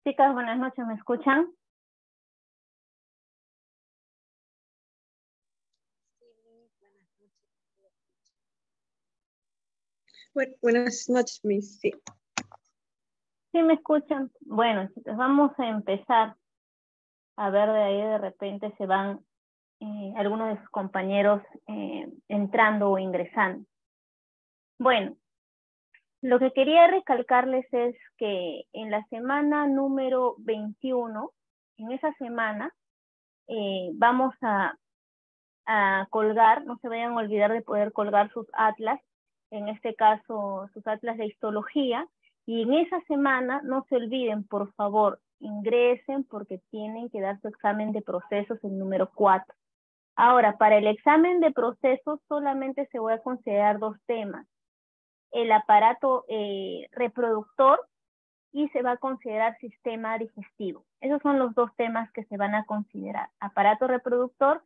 Chicas, buenas noches, ¿me escuchan? Buenas noches, Miss. Sí. ¿Sí me escuchan? Bueno, chicas, vamos a empezar. A ver, de ahí de repente se van algunos de sus compañeros entrando o ingresando. Bueno, lo que quería recalcarles es que en la semana número 21, en esa semana, vamos a colgar, no se vayan a olvidar de poder colgar sus atlas, en este caso sus atlas de histología, y en esa semana no se olviden, por favor, ingresen porque tienen que dar su examen de procesos el número 4. Ahora, para el examen de procesos solamente se voy a considerar 2 temas, el aparato reproductor y se va a considerar sistema digestivo. Esos son los 2 temas que se van a considerar, aparato reproductor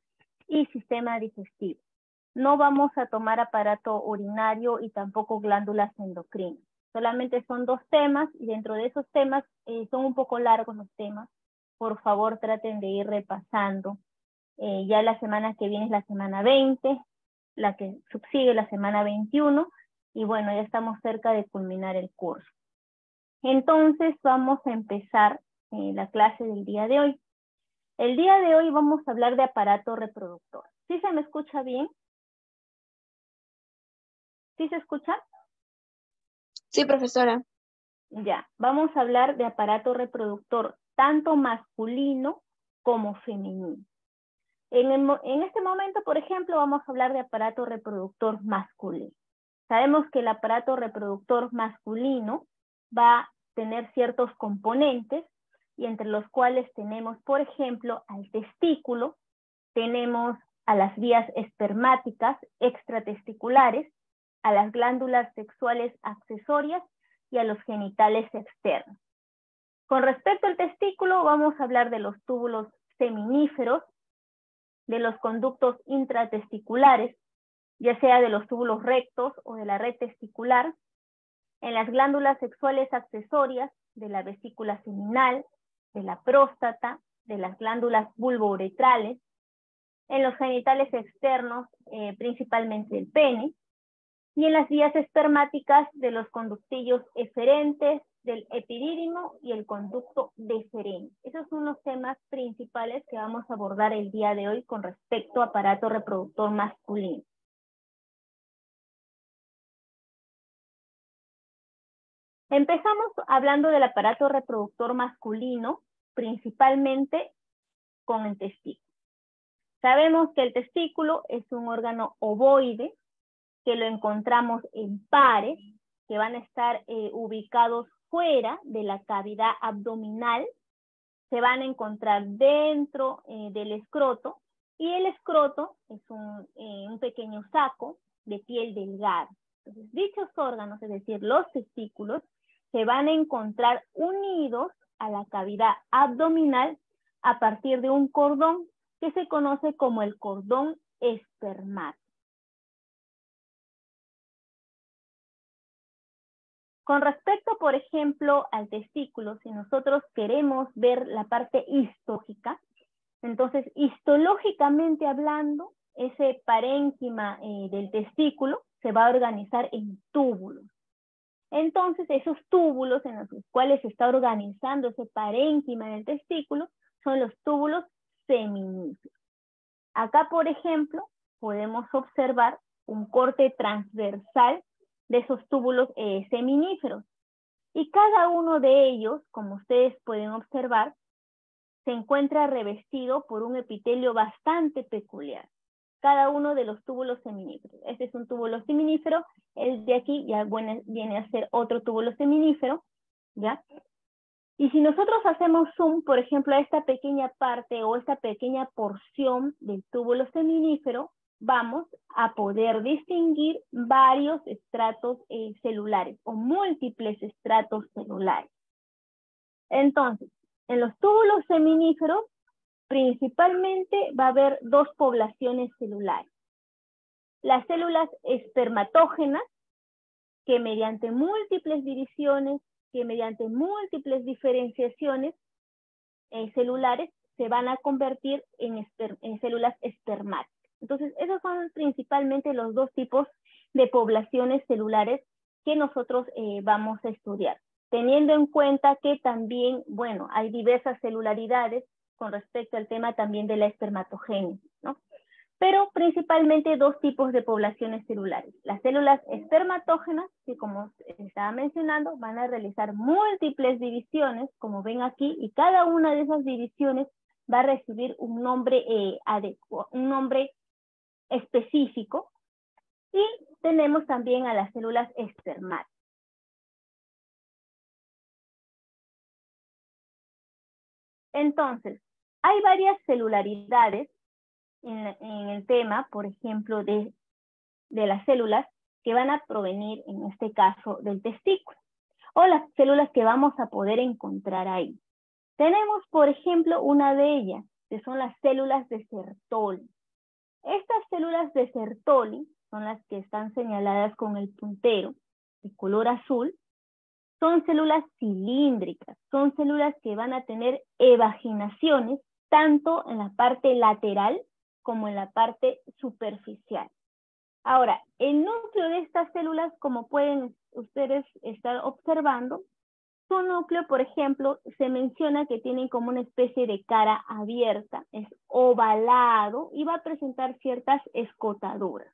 y sistema digestivo. No vamos a tomar aparato urinario y tampoco glándulas endocrinas. Solamente son 2 temas y dentro de esos temas son un poco largos los temas. Por favor, traten de ir repasando. Ya la semana que viene es la semana 20, la que subsigue la semana 21 y bueno, ya estamos cerca de culminar el curso. Entonces vamos a empezar la clase del día de hoy. El día de hoy vamos a hablar de aparato reproductor. ¿Sí se me escucha bien? ¿Sí se escucha? Sí, profesora. Ya, vamos a hablar de aparato reproductor tanto masculino como femenino. En este momento, por ejemplo, vamos a hablar de aparato reproductor masculino. Sabemos que el aparato reproductor masculino va a tener ciertos componentes y entre los cuales tenemos, por ejemplo, al testículo, tenemos a las vías espermáticas extratesticulares, a las glándulas sexuales accesorias y a los genitales externos. Con respecto al testículo, vamos a hablar de los túbulos seminíferos, de los conductos intratesticulares, ya sea de los túbulos rectos o de la red testicular, en las glándulas sexuales accesorias, de la vesícula seminal, de la próstata, de las glándulas vulvouretrales, en los genitales externos, principalmente el pene, y en las vías espermáticas de los conductillos eferentes, del epidídimo y el conducto deferente. Esos son los temas principales que vamos a abordar el día de hoy con respecto a aparato reproductor masculino. Empezamos hablando del aparato reproductor masculino, principalmente con el testículo. Sabemos que el testículo es un órgano ovoide, que lo encontramos en pares, que van a estar ubicados fuera de la cavidad abdominal, se van a encontrar dentro del escroto, y el escroto es un pequeño saco de piel delgada. Entonces, dichos órganos, es decir, los testículos, se van a encontrar unidos a la cavidad abdominal a partir de un cordón que se conoce como el cordón espermático. Con respecto, por ejemplo, al testículo, si nosotros queremos ver la parte histológica, entonces histológicamente hablando, ese parénquima del testículo se va a organizar en túbulos. Entonces, esos túbulos en los cuales se está organizando ese parénquima del testículo son los túbulos seminíferos. Acá, por ejemplo, podemos observar un corte transversal de esos túbulos seminíferos. Y cada uno de ellos, como ustedes pueden observar, se encuentra revestido por un epitelio bastante peculiar. Cada uno de los túbulos seminíferos. Este es un túbulo seminífero, el de aquí ya viene a ser otro túbulo seminífero, ¿ya? Y si nosotros hacemos zoom, por ejemplo, a esta pequeña parte o esta pequeña porción del túbulo seminífero, vamos a poder distinguir varios estratos celulares o múltiples estratos celulares. Entonces, en los túbulos seminíferos, principalmente va a haber 2 poblaciones celulares. Las células espermatógenas, que mediante múltiples divisiones que mediante múltiples diferenciaciones celulares se van a convertir en células espermáticas. Entonces, esos son principalmente los dos tipos de poblaciones celulares que nosotros vamos a estudiar, teniendo en cuenta que también, bueno, hay diversas celularidades con respecto al tema también de la espermatogénesis, ¿no? Pero principalmente dos tipos de poblaciones celulares. Las células espermatógenas, que como estaba mencionando, van a realizar múltiples divisiones, como ven aquí, y cada una de esas divisiones va a recibir un nombre un nombre específico. Y tenemos también a las células espermáticas. Entonces, hay varias celularidades en el tema, por ejemplo, de las células que van a provenir, en este caso, del testículo, o las células que vamos a poder encontrar ahí. Tenemos, por ejemplo, una de ellas, que son las células de Sertoli. Estas células de Sertoli son las que están señaladas con el puntero de color azul. Son células cilíndricas, son células que van a tener evaginaciones tanto en la parte lateral como en la parte superficial. Ahora, el núcleo de estas células, como pueden ustedes estar observando, su núcleo, por ejemplo, se menciona que tienen como una especie de cara abierta, es ovalado y va a presentar ciertas escotaduras.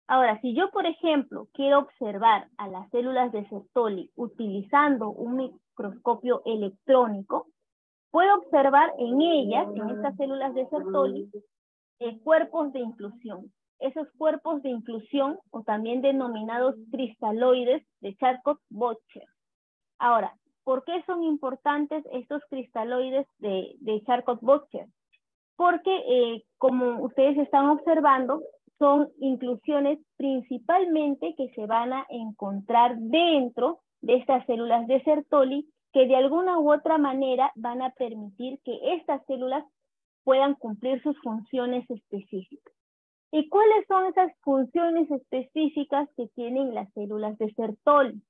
Ahora, si yo, por ejemplo, quiero observar a las células de Sertoli utilizando un microscopio electrónico, puedo observar en ellas, en estas células de Sertoli, cuerpos de inclusión. Esos cuerpos de inclusión, o también denominados cristaloides de Charcot-Böttcher. Ahora, ¿por qué son importantes estos cristaloides de Charcot-Böttcher? Porque, como ustedes están observando, son inclusiones principalmente que se van a encontrar dentro de estas células de Sertoli, que de alguna u otra manera van a permitir que estas células puedan cumplir sus funciones específicas. ¿Y cuáles son esas funciones específicas que tienen las células de Sertoli?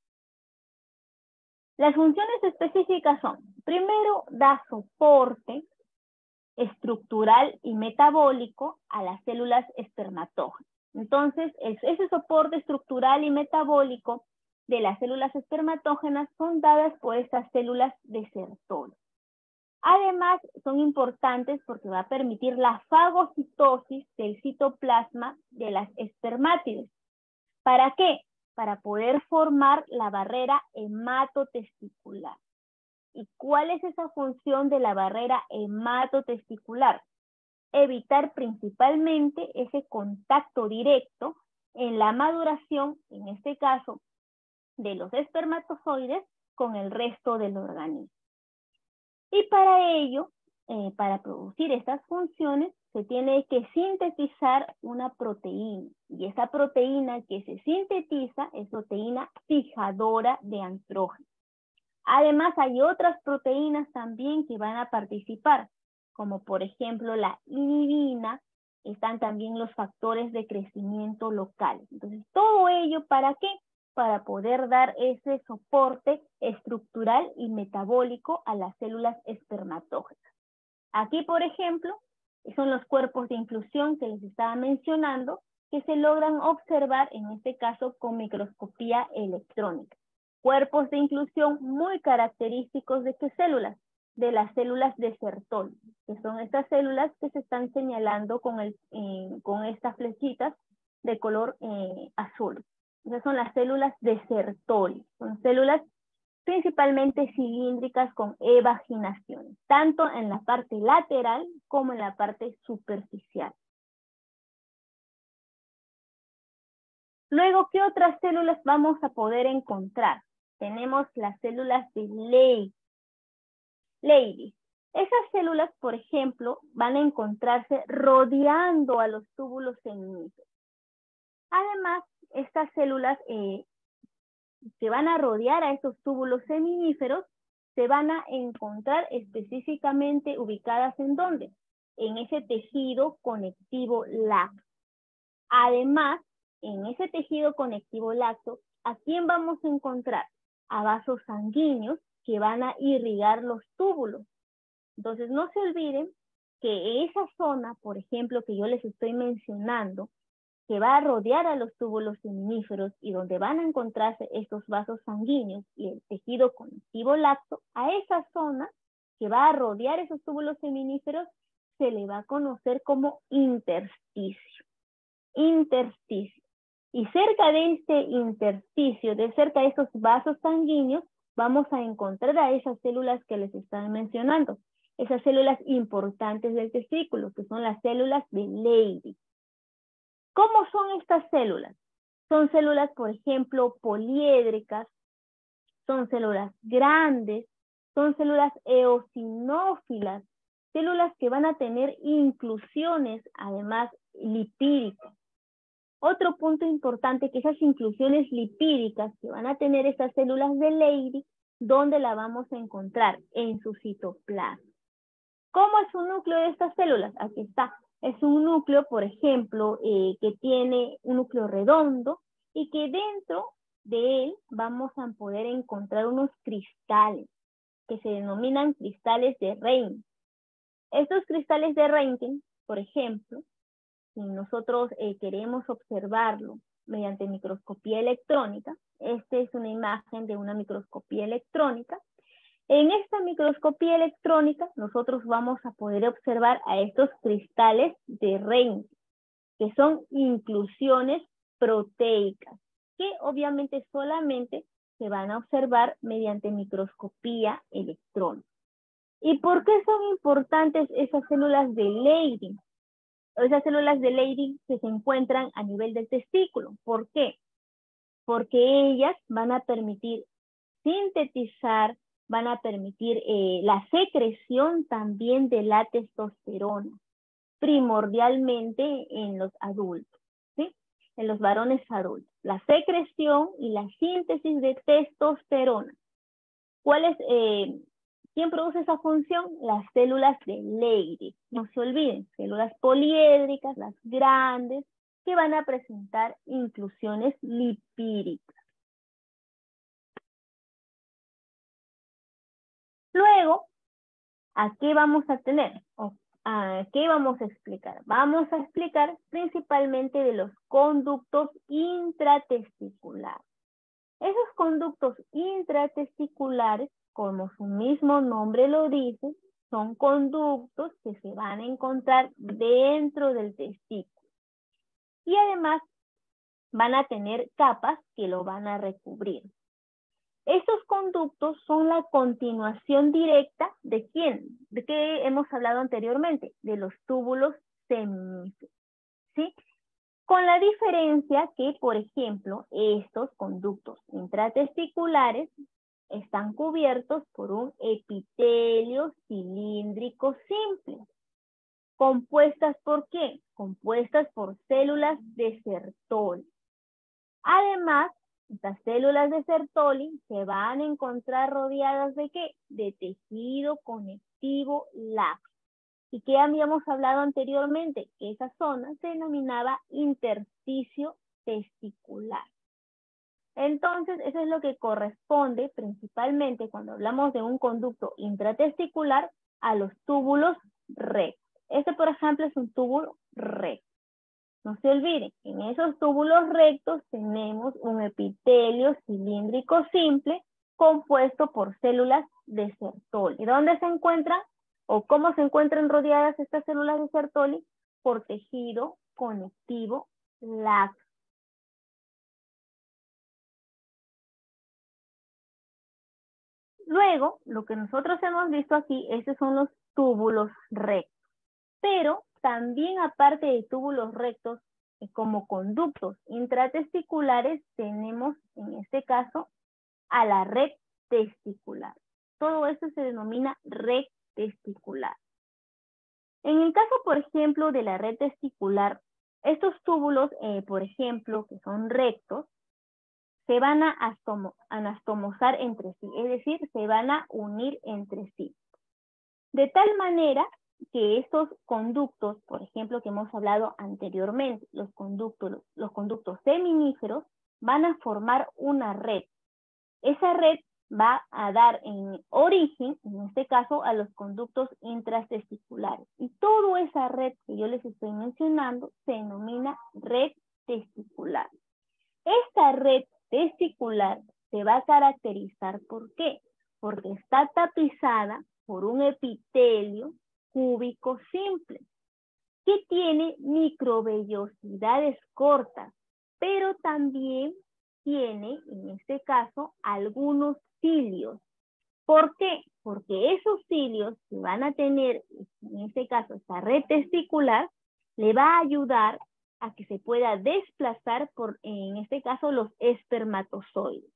Las funciones específicas son, primero, da soporte estructural y metabólico a las células espermatógenas. Entonces, ese soporte estructural y metabólico de las células espermatógenas son dadas por estas células de Sertoli. Además, son importantes porque va a permitir la fagocitosis del citoplasma de las espermátides. ¿Para qué? Para poder formar la barrera hematotesticular. ¿Y cuál es esa función de la barrera hematotesticular? Evitar principalmente ese contacto directo en la maduración, en este caso, de los espermatozoides con el resto del organismo. Y para ello, para producir estas funciones, se tiene que sintetizar una proteína. Y esa proteína que se sintetiza es proteína fijadora de andrógenos. Además, hay otras proteínas también que van a participar, como por ejemplo la inhibina, están también los factores de crecimiento local. Entonces, todo ello, ¿para qué? Para poder dar ese soporte estructural y metabólico a las células espermatógenas. Aquí, por ejemplo, son los cuerpos de inclusión que les estaba mencionando, que se logran observar, en este caso, con microscopía electrónica. Cuerpos de inclusión muy característicos ¿de qué células? De las células de Sertoli, que son estas células que se están señalando con estas flechitas de color azul. Esas son las células de Sertoli. Son células principalmente cilíndricas con evaginaciones, tanto en la parte lateral como en la parte superficial. Luego, ¿qué otras células vamos a poder encontrar? Tenemos las células de Leydig. Esas células, por ejemplo, van a encontrarse rodeando a los túbulos seminíferos. Además, estas células que van a rodear a esos túbulos seminíferos se van a encontrar específicamente ubicadas ¿en dónde? En ese tejido conectivo lácteo. Además, en ese tejido conectivo lácteo, ¿a quién vamos a encontrar? a vasos sanguíneos que van a irrigar los túbulos. Entonces, no se olviden que esa zona, por ejemplo, que yo les estoy mencionando, que va a rodear a los túbulos seminíferos y donde van a encontrarse estos vasos sanguíneos y el tejido conectivo laxo, a esa zona que va a rodear esos túbulos seminíferos se le va a conocer como intersticio. Intersticio. Y cerca de este intersticio, cerca de estos vasos sanguíneos, vamos a encontrar a esas células que les están mencionando. Esas células importantes del testículo, que son las células de Leydig. ¿Cómo son estas células? Son células, por ejemplo, poliédricas, son células grandes, son células eosinófilas, células que van a tener inclusiones, además, lipídicas. Otro punto importante, que esas inclusiones lipídicas que van a tener estas células de Leydig, ¿dónde la vamos a encontrar? En su citoplasma. ¿Cómo es un núcleo de estas células? Aquí está. Es un núcleo, por ejemplo, que tiene un núcleo redondo y que dentro de él vamos a poder encontrar unos cristales que se denominan cristales de Reinke. Estos cristales de Reinke, por ejemplo, si nosotros queremos observarlo mediante microscopía electrónica, esta es una imagen de una microscopía electrónica. En esta microscopía electrónica nosotros vamos a poder observar a estos cristales de Reinke, que son inclusiones proteicas, que obviamente solamente se van a observar mediante microscopía electrónica. ¿Y por qué son importantes esas células de Leydig? Esas células de Leydig que se encuentran a nivel del testículo. ¿Por qué? Porque ellas van a permitir sintetizar, van a permitir la secreción también de la testosterona, primordialmente en los adultos, ¿sí? En los varones adultos. La secreción y la síntesis de testosterona. ¿Quién produce esa función? Las células de Leydig. No se olviden, células poliédricas, las grandes, que van a presentar inclusiones lipídicas. Luego, ¿a qué vamos a tener? ¿A qué vamos a explicar? Vamos a explicar principalmente de los conductos intratesticulares. Esos conductos intratesticulares, como su mismo nombre lo dice, son conductos que se van a encontrar dentro del testículo. Y además van a tener capas que lo van a recubrir. Estos conductos son la continuación directa ¿de quién? ¿De qué hemos hablado anteriormente? De los túbulos seminíferos, ¿sí? Con la diferencia que, por ejemplo, estos conductos intratesticulares están cubiertos por un epitelio cilíndrico simple. ¿Compuestas por qué? Compuestas por células de Sertoli. Además, estas células de Sertoli se van a encontrar rodeadas ¿de qué? De tejido conectivo laxo. ¿Y qué habíamos hablado anteriormente? Que esa zona se denominaba intersticio testicular. Entonces, eso es lo que corresponde principalmente cuando hablamos de un conducto intratesticular a los túbulos rectos. Este, por ejemplo, es un túbulo recto. No se olviden, en esos túbulos rectos tenemos un epitelio cilíndrico simple compuesto por células de Sertoli. ¿Y dónde se encuentran? ¿O cómo se encuentran rodeadas estas células de Sertoli? Por tejido conectivo laxo. Luego, lo que nosotros hemos visto aquí, estos son los túbulos rectos. Pero también aparte de túbulos rectos, como conductos intratesticulares, tenemos en este caso a la red testicular. Todo esto se denomina red testicular. En el caso, por ejemplo, de la red testicular, estos túbulos, por ejemplo, que son rectos, se van a anastomosar entre sí, es decir, se van a unir entre sí. De tal manera que estos conductos, por ejemplo, que hemos hablado anteriormente, los conductos seminíferos, van a formar una red. esa red va a dar en origen, en este caso, a los conductos intratesticulares. Y toda esa red que yo les estoy mencionando se denomina red testicular. Esta red testicular se va a caracterizar, ¿por qué? Porque está tapizada por un epitelio cúbico simple, que tiene microvellosidades cortas, pero también tiene, en este caso, algunos cilios. ¿Por qué? Porque esos cilios que van a tener, en este caso, esta red testicular, le va a ayudar a que se pueda desplazar por, en este caso, los espermatozoides.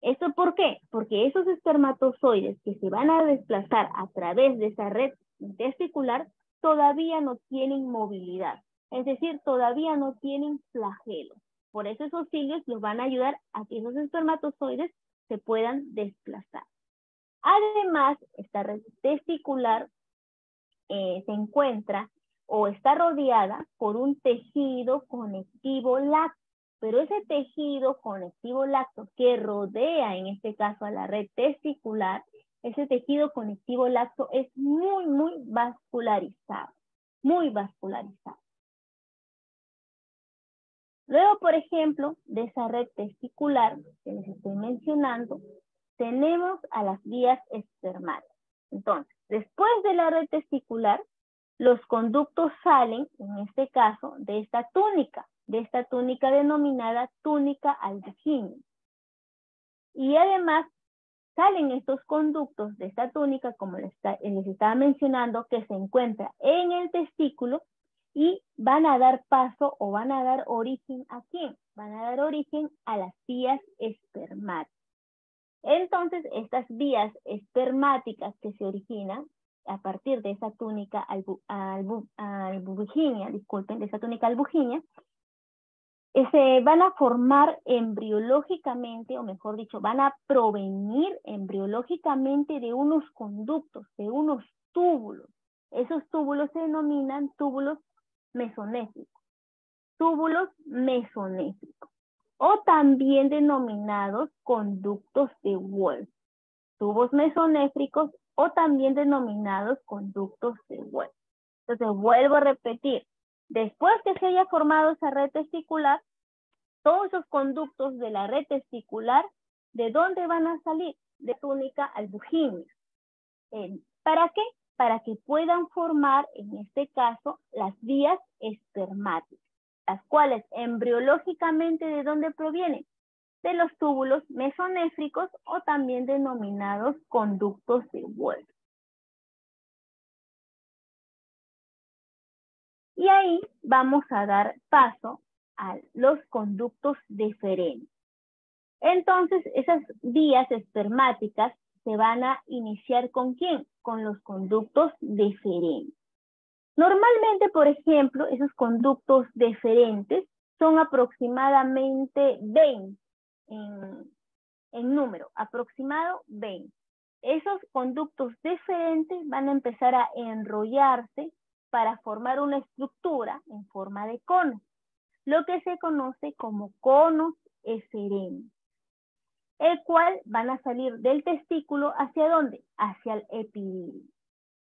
¿Esto por qué? Porque esos espermatozoides que se van a desplazar a través de esa red testicular todavía no tienen movilidad. Es decir, todavía no tienen flagelos. Por eso esos cilios los van a ayudar a que esos espermatozoides se puedan desplazar. Además, esta red testicular se encuentra o está rodeada por un tejido conectivo lácteo. Pero ese tejido conectivo lácteo que rodea, en este caso, a la red testicular, ese tejido conectivo lácteo es muy vascularizado. Muy vascularizado. Luego, por ejemplo, de esa red testicular que les estoy mencionando, tenemos a las vías espermáticas. Entonces, después de la red testicular, los conductos salen, en este caso, de esta túnica denominada túnica albuginea. Y además, salen estos conductos de esta túnica, como les estaba mencionando, que se encuentra en el testículo y van a dar paso o van a dar origen ¿a quién? Van a dar origen a las vías espermáticas. Entonces, estas vías espermáticas que se originan a partir de esa túnica albuginea, disculpen, de esa túnica albuginea, se van a formar embriológicamente, o mejor dicho, van a provenir embriológicamente de unos conductos, de unos túbulos. Esos túbulos se denominan túbulos mesonéfricos. Túbulos mesonéfricos. O también denominados conductos de Wolff. Tubos mesonéfricos o también denominados conductos de Wolff. Entonces, vuelvo a repetir. Después que se haya formado esa red testicular, todos esos conductos de la red testicular, ¿de dónde van a salir? De túnica albuginea. ¿Para qué? Para que puedan formar, en este caso, las vías espermáticas, las cuales embriológicamente, ¿de dónde provienen? De los túbulos mesonéfricos o también denominados conductos de Wolff. Y ahí vamos a dar paso a los conductos deferentes. Entonces, esas vías espermáticas se van a iniciar ¿con quién? Con los conductos deferentes. Normalmente, por ejemplo, esos conductos deferentes son aproximadamente 20 en número, aproximado 20. Esos conductos deferentes van a empezar a enrollarse para formar una estructura en forma de cono, lo que se conoce como conos eferentes, el cual van a salir del testículo ¿hacia dónde? Hacia el epidídimo.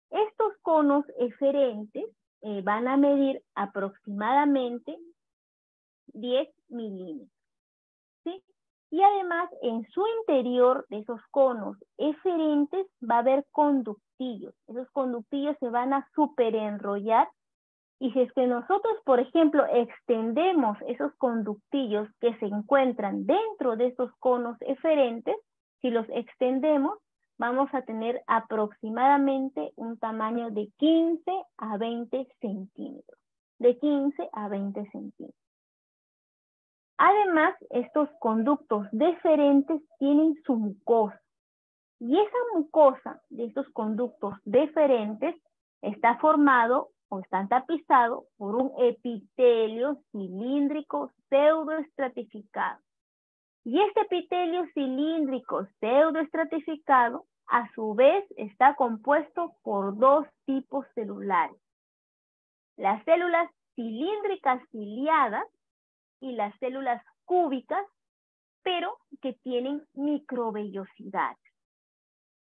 Estos conos eferentes van a medir aproximadamente 10 milímetros, ¿sí? Y además, en su interior de esos conos eferentes va a haber conductillos. Esos conductillos se van a superenrollar. Y si es que nosotros, por ejemplo, extendemos esos conductillos que se encuentran dentro de estos conos eferentes, si los extendemos, vamos a tener aproximadamente un tamaño de 15 a 20 centímetros. De 15 a 20 centímetros. Además, estos conductos deferentes tienen su mucosa. Y esa mucosa de estos conductos deferentes está formado o están tapizados por un epitelio cilíndrico pseudoestratificado. Y este epitelio cilíndrico pseudoestratificado, a su vez, está compuesto por dos tipos celulares. Las células cilíndricas ciliadas y las células cúbicas pero que tienen microvellosidad.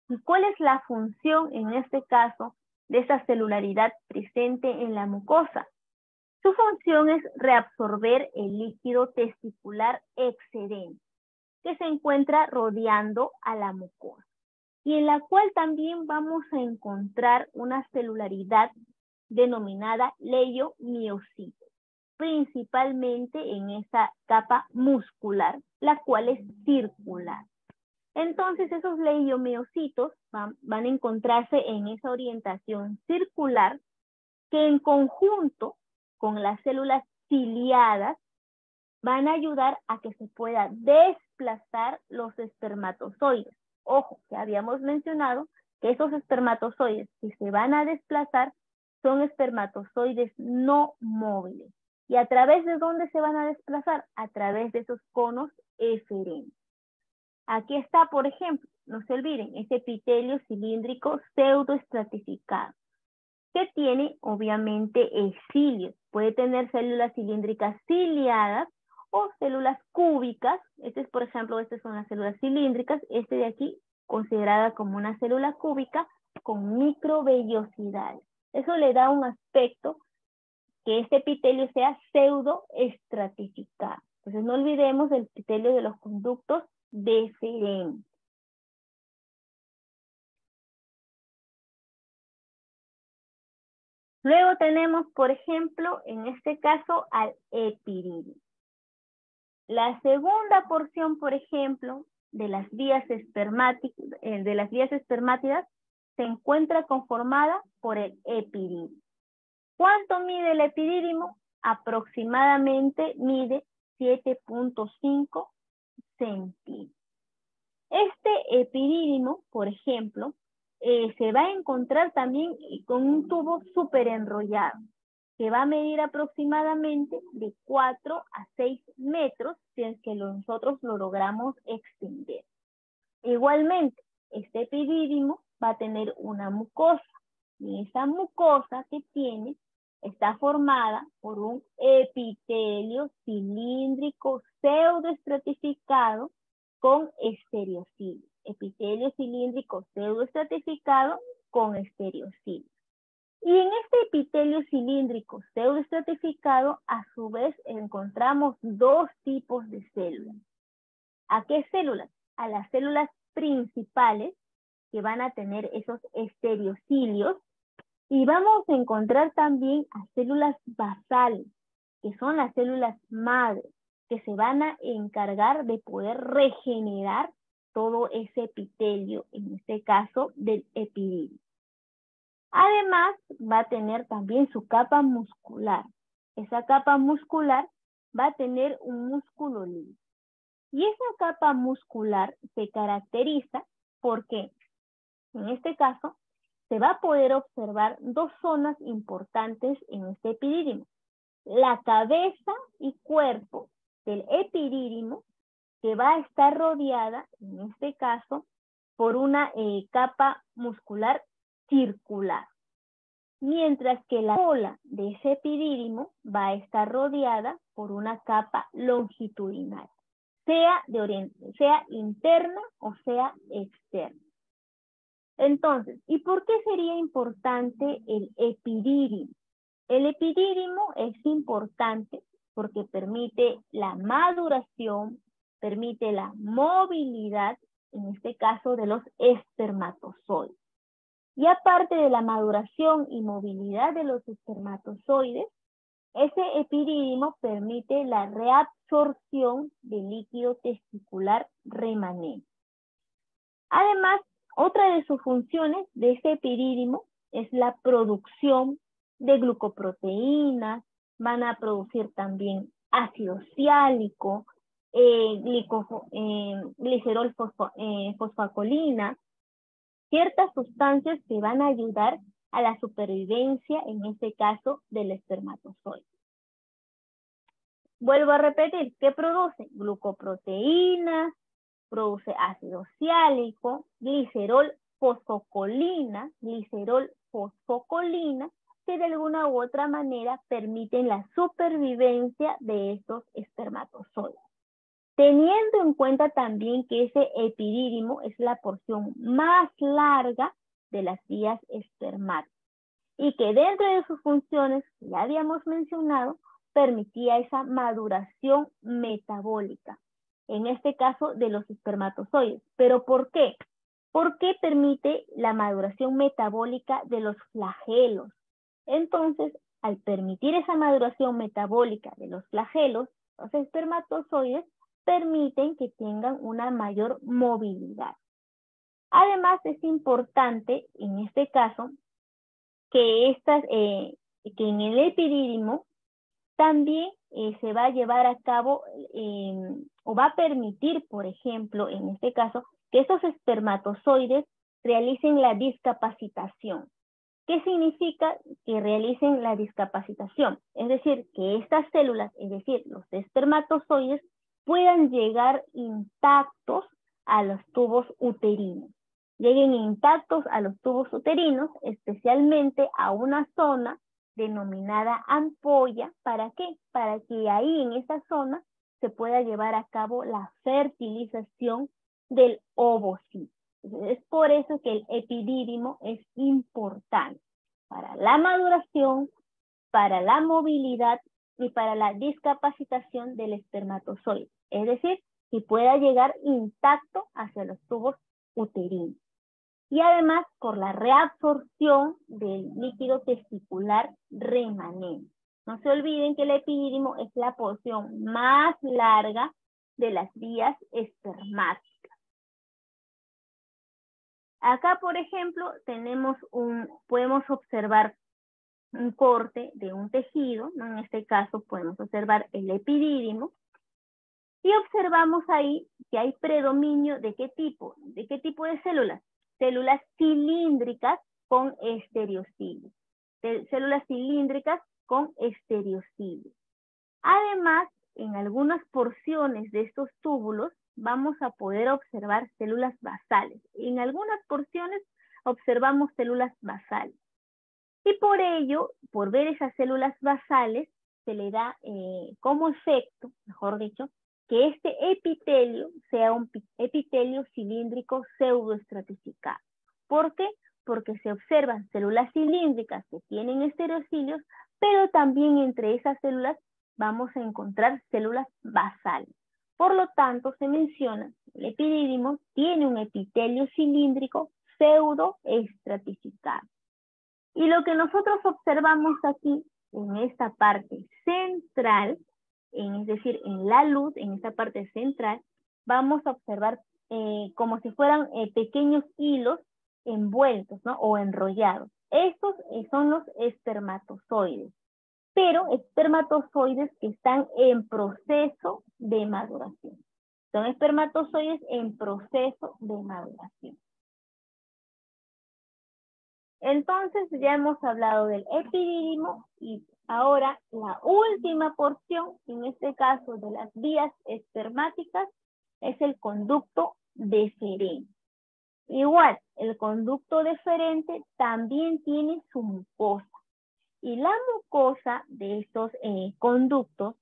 ¿Y cuál es la función, en este caso, de esta celularidad presente en la mucosa? Su función es reabsorber el líquido testicular excedente que se encuentra rodeando a la mucosa y en la cual también vamos a encontrar una celularidad denominada leiomiocito, principalmente en esa capa muscular, la cual es circular. Entonces esos leiomiocitos van a encontrarse en esa orientación circular que en conjunto con las células ciliadas van a ayudar a que se pueda desplazar los espermatozoides. Ojo, que habíamos mencionado que esos espermatozoides que se van a desplazar son espermatozoides no móviles. ¿Y a través de dónde se van a desplazar? A través de esos conos eferentes. Aquí está, por ejemplo, no se olviden, ese epitelio cilíndrico pseudoestratificado, que tiene obviamente cilios. Puede tener células cilíndricas ciliadas o células cúbicas. Por ejemplo, estas son las células cilíndricas. Este de aquí, considerada como una célula cúbica con microvellosidades. Eso le da un aspecto que este epitelio sea pseudoestratificado. Entonces no olvidemos el epitelio de los conductos deferentes. Luego tenemos, por ejemplo, en este caso, al epididio. La segunda porción, por ejemplo, de las vías espermátidas se encuentra conformada por el epididio. ¿Cuánto mide el epidídimo? Aproximadamente mide 7.5 centímetros. Este epidídimo, por ejemplo, se va a encontrar también con un tubo súper enrollado, que va a medir aproximadamente de 4 a 6 metros si es que nosotros lo logramos extender. Igualmente, este epidídimo va a tener una mucosa, y esa mucosa que tiene está formada por un epitelio cilíndrico pseudoestratificado con estereocidio. Epitelio cilíndrico pseudoestratificado con estereocidio. Y en este epitelio cilíndrico pseudoestratificado, a su vez, encontramos dos tipos de células. ¿A qué células? A las células principales, que van a tener esos estereocilios, y vamos a encontrar también a células basales, que son las células madre, que se van a encargar de poder regenerar todo ese epitelio, en este caso del epididio. Además, va a tener también su capa muscular. Esa capa muscular va a tener un músculo liso. Y esa capa muscular se caracteriza porque, en este caso, se va a poder observar dos zonas importantes en este epidídimo. La cabeza y cuerpo del epidídimo, que va a estar rodeada, en este caso, por una capa muscular circular. Mientras que la cola de ese epidídimo va a estar rodeada por una capa longitudinal, sea interna o sea externa. Entonces, ¿y por qué sería importante el epidídimo? El epidídimo es importante porque permite la maduración, permite la movilidad, en este caso de los espermatozoides. Y aparte de la maduración y movilidad de los espermatozoides, ese epidídimo permite la reabsorción de líquido testicular remanente. Además, otra de sus funciones de este epidídimo es la producción de glucoproteínas, van a producir también ácido ciálico, glicerol fosfacolina, ciertas sustancias que van a ayudar a la supervivencia, en este caso, del espermatozoide. Vuelvo a repetir, ¿qué produce? Glucoproteínas, produce ácido ciálico, glicerol fosfocolina, que de alguna u otra manera permiten la supervivencia de estos espermatozoides. teniendo en cuenta también que ese epidídimo es la porción más larga de las vías espermáticas y que dentro de sus funciones, ya habíamos mencionado, permitía esa maduración metabólica, en este caso de los espermatozoides. ¿Pero por qué? ¿Por qué permite la maduración metabólica de los flagelos? Entonces, al permitir esa maduración metabólica de los flagelos, los espermatozoides permiten que tengan una mayor movilidad. Además, es importante en este caso que en el epidídimo también se va a llevar a cabo o va a permitir, por ejemplo, en este caso, que estos espermatozoides realicen la discapacitación. ¿Qué significa que realicen la discapacitación? Es decir, que estas células, es decir, los espermatozoides, puedan llegar intactos a los tubos uterinos. Lleguen intactos a los tubos uterinos, especialmente a una zona denominada ampolla. ¿Para qué? Para que ahí en esa zona se pueda llevar a cabo la fertilización del ovocito. Es por eso que el epidídimo es importante para la maduración, para la movilidad y para la discapacitación del espermatozoide. Es decir, que pueda llegar intacto hacia los tubos uterinos. Y además por la reabsorción del líquido testicular remanente. No se olviden que el epidídimo es la porción más larga de las vías espermáticas. Acá, por ejemplo, podemos observar un corte de un tejido, ¿no? En este caso podemos observar el epidídimo y observamos ahí que hay predominio de qué tipo de células. Células cilíndricas con estereocilios. Células cilíndricas con estereocilios. Además, en algunas porciones de estos túbulos vamos a poder observar células basales. En algunas porciones observamos células basales. Y por ello, por ver esas células basales, se le da como efecto, mejor dicho, que este epitelio sea un epitelio cilíndrico pseudoestratificado. ¿Por qué? Porque se observan células cilíndricas que tienen estereocilios, pero también entre esas células vamos a encontrar células basales. Por lo tanto, se menciona que el epidídimo tiene un epitelio cilíndrico pseudoestratificado. Y lo que nosotros observamos aquí, en esta parte central, es decir, en la luz, en esta parte central, vamos a observar como si fueran pequeños hilos envueltos, ¿no? O enrollados. Estos son los espermatozoides, pero espermatozoides que están en proceso de maduración. Son espermatozoides en proceso de maduración. Entonces ya hemos hablado del epidídimo y ahora la última porción, en este caso de las vías espermáticas, es el conducto deferente. Igual, el conducto deferente también tiene su mucosa. Y la mucosa de estos conductos,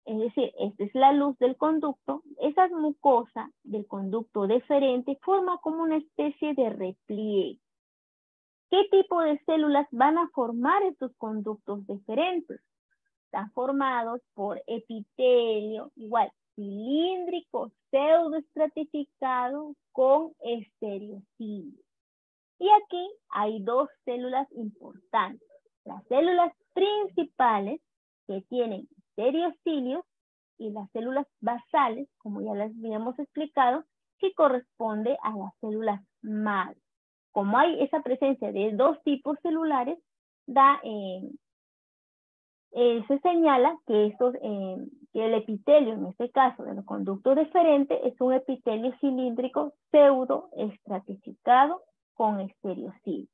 es decir, esta es la luz del conducto, esa mucosa del conducto deferente forma como una especie de repliegue. ¿Qué tipo de células van a formar estos conductos deferentes? Están formados por epitelio, igual, cilíndrico, pseudoestratificado con estereocilios. Y aquí hay dos células importantes. Las células principales que tienen estereocilios y las células basales, como ya les habíamos explicado, que corresponde a las células madre. Como hay esa presencia de dos tipos celulares, se señala que, que el epitelio, en este caso del conducto deferente, es un epitelio cilíndrico pseudoestratificado con estereocilios.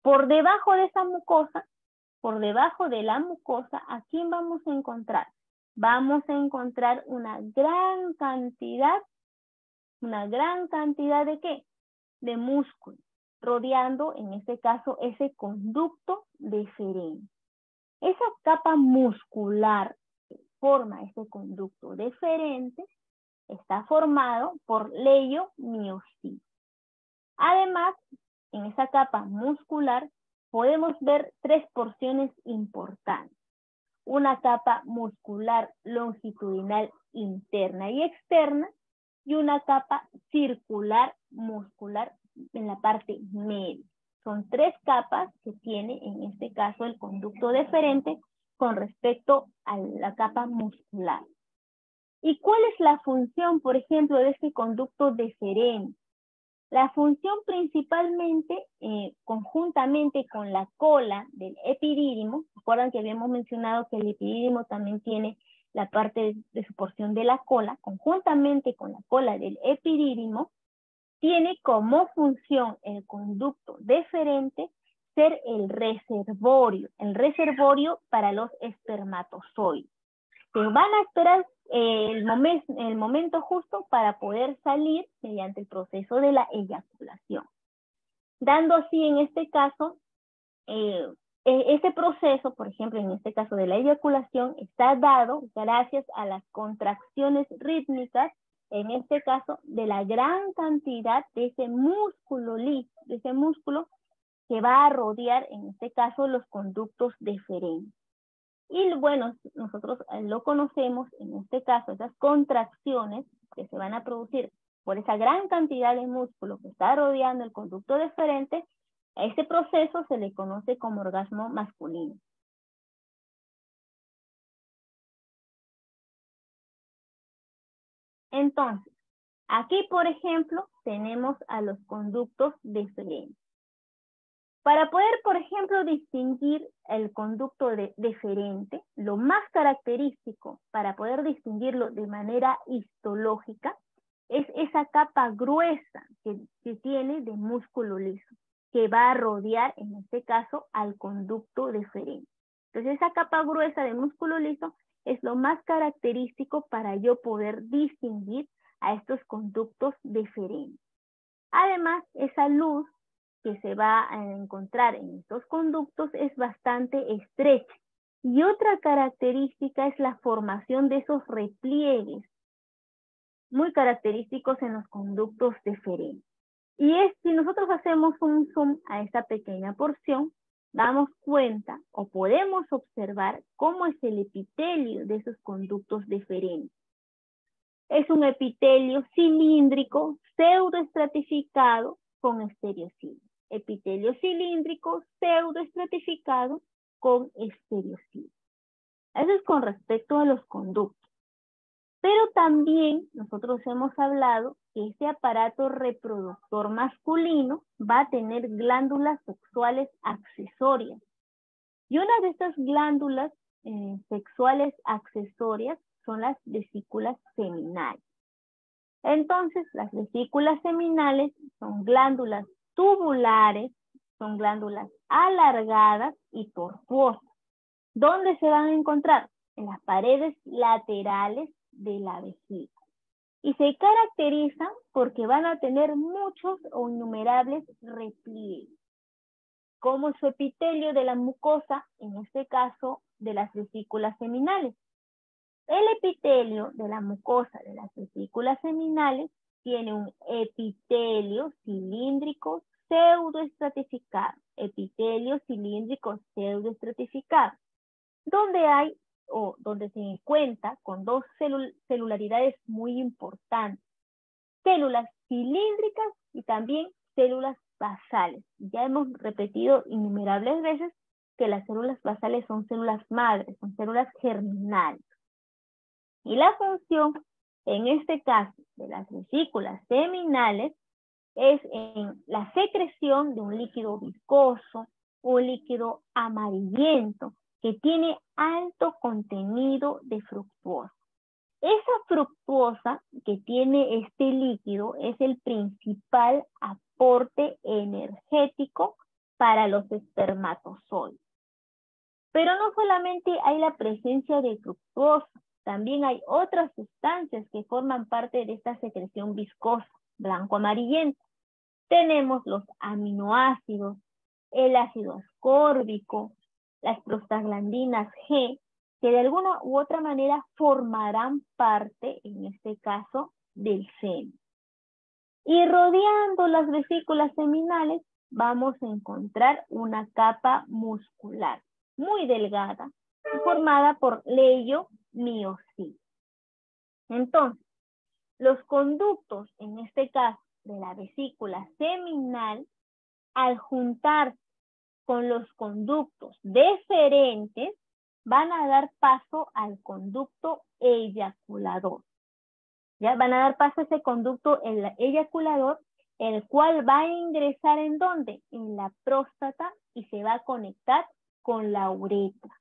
Por debajo de esa mucosa, por debajo de la mucosa, ¿a quién vamos a encontrar? Vamos a encontrar una gran cantidad ¿de qué? De músculo, rodeando en este caso ese conducto deferente. Esa capa muscular forma este conducto deferente está formado por leiomiosina. Además, en esa capa muscular podemos ver tres porciones importantes. Una capa muscular longitudinal interna y externa y una capa circular muscular en la parte media. Son tres capas que tiene en este caso el conducto deferente con respecto a la capa muscular. ¿Y cuál es la función, por ejemplo, de este conducto deferente? La función principalmente, conjuntamente con la cola del epidídimo, recuerdan que habíamos mencionado que el epidídimo también tiene la parte de su porción de la cola, conjuntamente con la cola del epidídimo, tiene como función el conducto deferente ser el reservorio para los espermatozoides. Se van a esperar el momento justo para poder salir mediante el proceso de la eyaculación. Dando así en este caso, ese proceso, por ejemplo, en este caso de la eyaculación, está dado gracias a las contracciones rítmicas, en este caso, de la gran cantidad de ese músculo que va a rodear, en este caso, los conductos deferentes. Y bueno, nosotros lo conocemos, en este caso, esas contracciones que se van a producir por esa gran cantidad de músculo que está rodeando el conducto deferente, a este proceso se le conoce como orgasmo masculino. Entonces, aquí, por ejemplo, tenemos a los conductos deferentes. Para poder, por ejemplo, distinguir el conducto deferente, lo más característico para poder distinguirlo de manera histológica es esa capa gruesa que tiene de músculo liso, que va a rodear, en este caso, al conducto deferente. Entonces, esa capa gruesa de músculo liso es lo más característico para yo poder distinguir a estos conductos deferentes. Además, esa luz que se va a encontrar en estos conductos es bastante estrecha. Y otra característica es la formación de esos repliegues, muy característicos en los conductos deferentes. Y si nosotros hacemos un zoom a esta pequeña porción, damos cuenta o podemos observar cómo es el epitelio de esos conductos deferentes. Es un epitelio cilíndrico, pseudoestratificado con estereocidio. Epitelio cilíndrico, pseudoestratificado con estereocidio. Eso es con respecto a los conductos. Pero también nosotros hemos hablado que este aparato reproductor masculino va a tener glándulas sexuales accesorias. Y una de estas glándulas sexuales accesorias son las vesículas seminales. Entonces, las vesículas seminales son glándulas tubulares, son glándulas alargadas y tortuosas. ¿Dónde se van a encontrar? En las paredes laterales de la vesícula. Y se caracterizan porque van a tener muchos o innumerables repliegues, como su epitelio de la mucosa, en este caso de las vesículas seminales. El epitelio de la mucosa de las vesículas seminales tiene un epitelio cilíndrico pseudoestratificado, donde se cuenta con dos celularidades muy importantes, células cilíndricas y también células basales. Ya hemos repetido innumerables veces que las células basales son células madres, son células germinales. Y la función, en este caso, de las vesículas seminales es en la secreción de un líquido viscoso, un líquido amarillento que tiene alto contenido de fructuosa. Esa fructuosa que tiene este líquido es el principal aporte energético para los espermatozoides. Pero no solamente hay la presencia de fructuosa, también hay otras sustancias que forman parte de esta secreción viscosa, blanco-amarillenta. Tenemos los aminoácidos, el ácido ascórbico, las prostaglandinas G que de alguna u otra manera formarán parte, en este caso, del semen. Y rodeando las vesículas seminales vamos a encontrar una capa muscular muy delgada, formada por leiomiocito. Entonces, los conductos, en este caso, de la vesícula seminal, al juntarse con los conductos deferentes, van a dar paso al conducto eyaculador. Ya van a dar paso a ese conducto eyaculador, el cual va a ingresar ¿en dónde? En la próstata y se va a conectar con la uretra,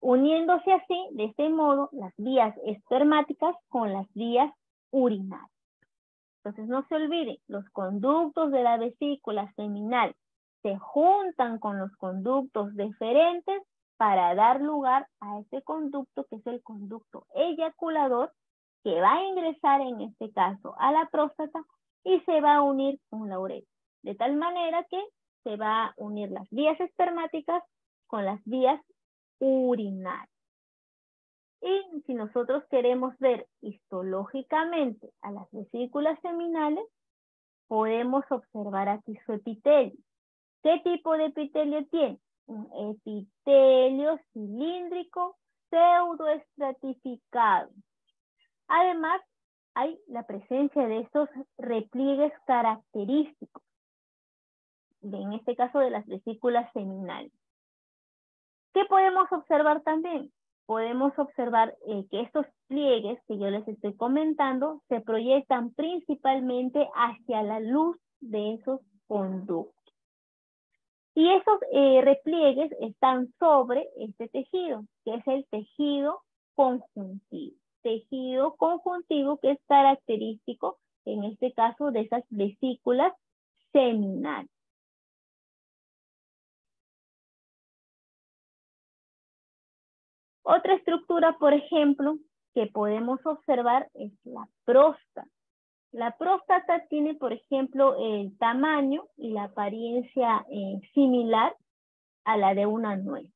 uniéndose así, de este modo, las vías espermáticas con las vías urinarias. Entonces no se olviden, los conductos de la vesícula seminal se juntan con los conductos deferentes para dar lugar a este conducto que es el conducto eyaculador, que va a ingresar en este caso a la próstata y se va a unir con la uretra. De tal manera que se va a unir las vías espermáticas con las vías urinarias. Y si nosotros queremos ver histológicamente a las vesículas seminales, podemos observar aquí su epitelio. ¿Qué tipo de epitelio tiene? Un epitelio cilíndrico pseudoestratificado. Además, hay la presencia de estos repliegues característicos, en este caso de las vesículas seminales. ¿Qué podemos observar también? Podemos observar que estos pliegues que yo les estoy comentando se proyectan principalmente hacia la luz de esos conductos. Y esos repliegues están sobre este tejido, que es el tejido conjuntivo. Tejido conjuntivo que es característico, en este caso, de esas vesículas seminales. Otra estructura, por ejemplo, que podemos observar es la próstata. La próstata tiene, por ejemplo, el tamaño y la apariencia similar a la de una nuez.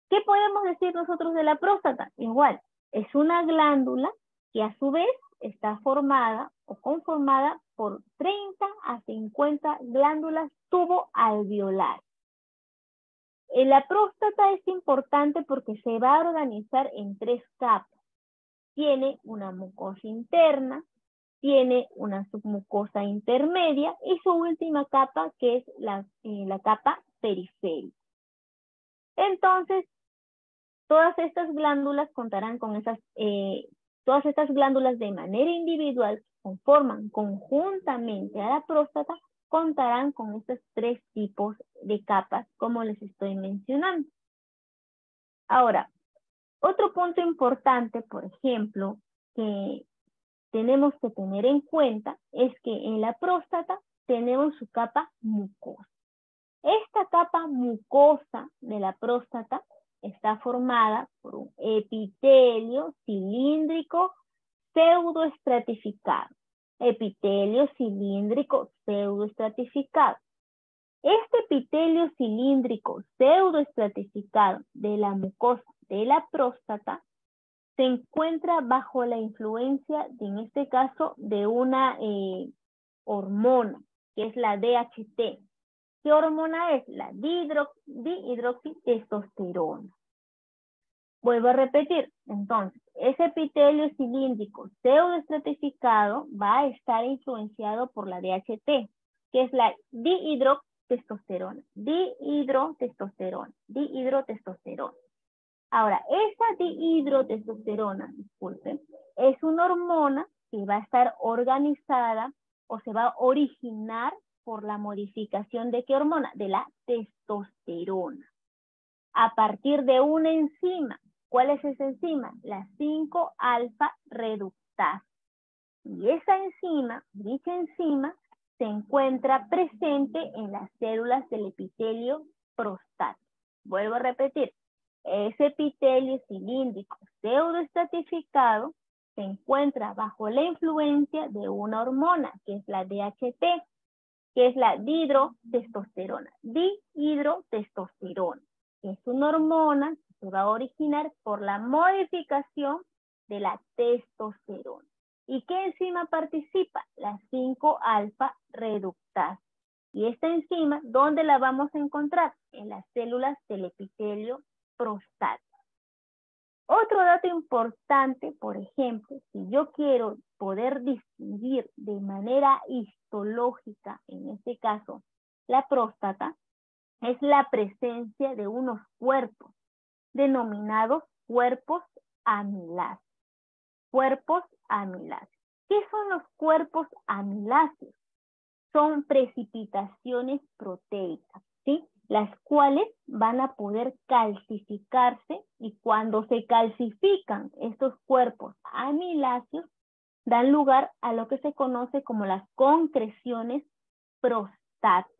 ¿Qué podemos decir nosotros de la próstata? Igual, es una glándula que a su vez está formada o conformada por 30 a 50 glándulas tuboalveolares. La próstata es importante porque se va a organizar en 3 capas. Tiene una mucosa interna, tiene una submucosa intermedia y su última capa que es la capa periférica. Entonces, todas estas glándulas contarán con todas estas glándulas de manera individual que conforman conjuntamente a la próstata, contarán con estos 3 tipos de capas, como les estoy mencionando. Ahora, otro punto importante, por ejemplo, que tenemos que tener en cuenta es que en la próstata tenemos su capa mucosa. Esta capa mucosa de la próstata está formada por un epitelio cilíndrico pseudoestratificado. Epitelio cilíndrico pseudoestratificado. Este epitelio cilíndrico pseudoestratificado de la mucosa de la próstata se encuentra bajo la influencia, en este caso, de una hormona, que es la DHT. ¿Qué hormona es? La dihidroxitestosterona. Vuelvo a repetir, entonces, ese epitelio cilíndrico pseudoestratificado va a estar influenciado por la DHT, que es la dihidrotestosterona. Dihidrotestosterona. Ahora, esa dihidrotestosterona, disculpen, es una hormona que va a estar organizada o se va a originar por la modificación de ¿qué hormona? De la testosterona. A partir de una enzima. ¿Cuál es esa enzima? La 5-alfa reductasa. Y esa enzima, dicha enzima, se encuentra presente en las células del epitelio prostático. Vuelvo a repetir. Ese epitelio cilíndrico pseudoestratificado se encuentra bajo la influencia de una hormona, que es la DHT, que es la dihidrotestosterona. Dihidrotestosterona. Es una hormona que se va a originar por la modificación de la testosterona. ¿Y qué enzima participa? La 5-alfa reductasa. Y esta enzima, ¿dónde la vamos a encontrar? En las células del epitelio prostático. Otro dato importante, por ejemplo, si yo quiero poder distinguir de manera histológica, en este caso, la próstata, es la presencia de unos cuerpos denominados cuerpos amiláceos. Cuerpos amiláceos. ¿Qué son los cuerpos amiláceos? Son precipitaciones proteicas, ¿sí? Las cuales van a poder calcificarse y cuando se calcifican estos cuerpos amiláceos, dan lugar a lo que se conoce como las concreciones prostáticas.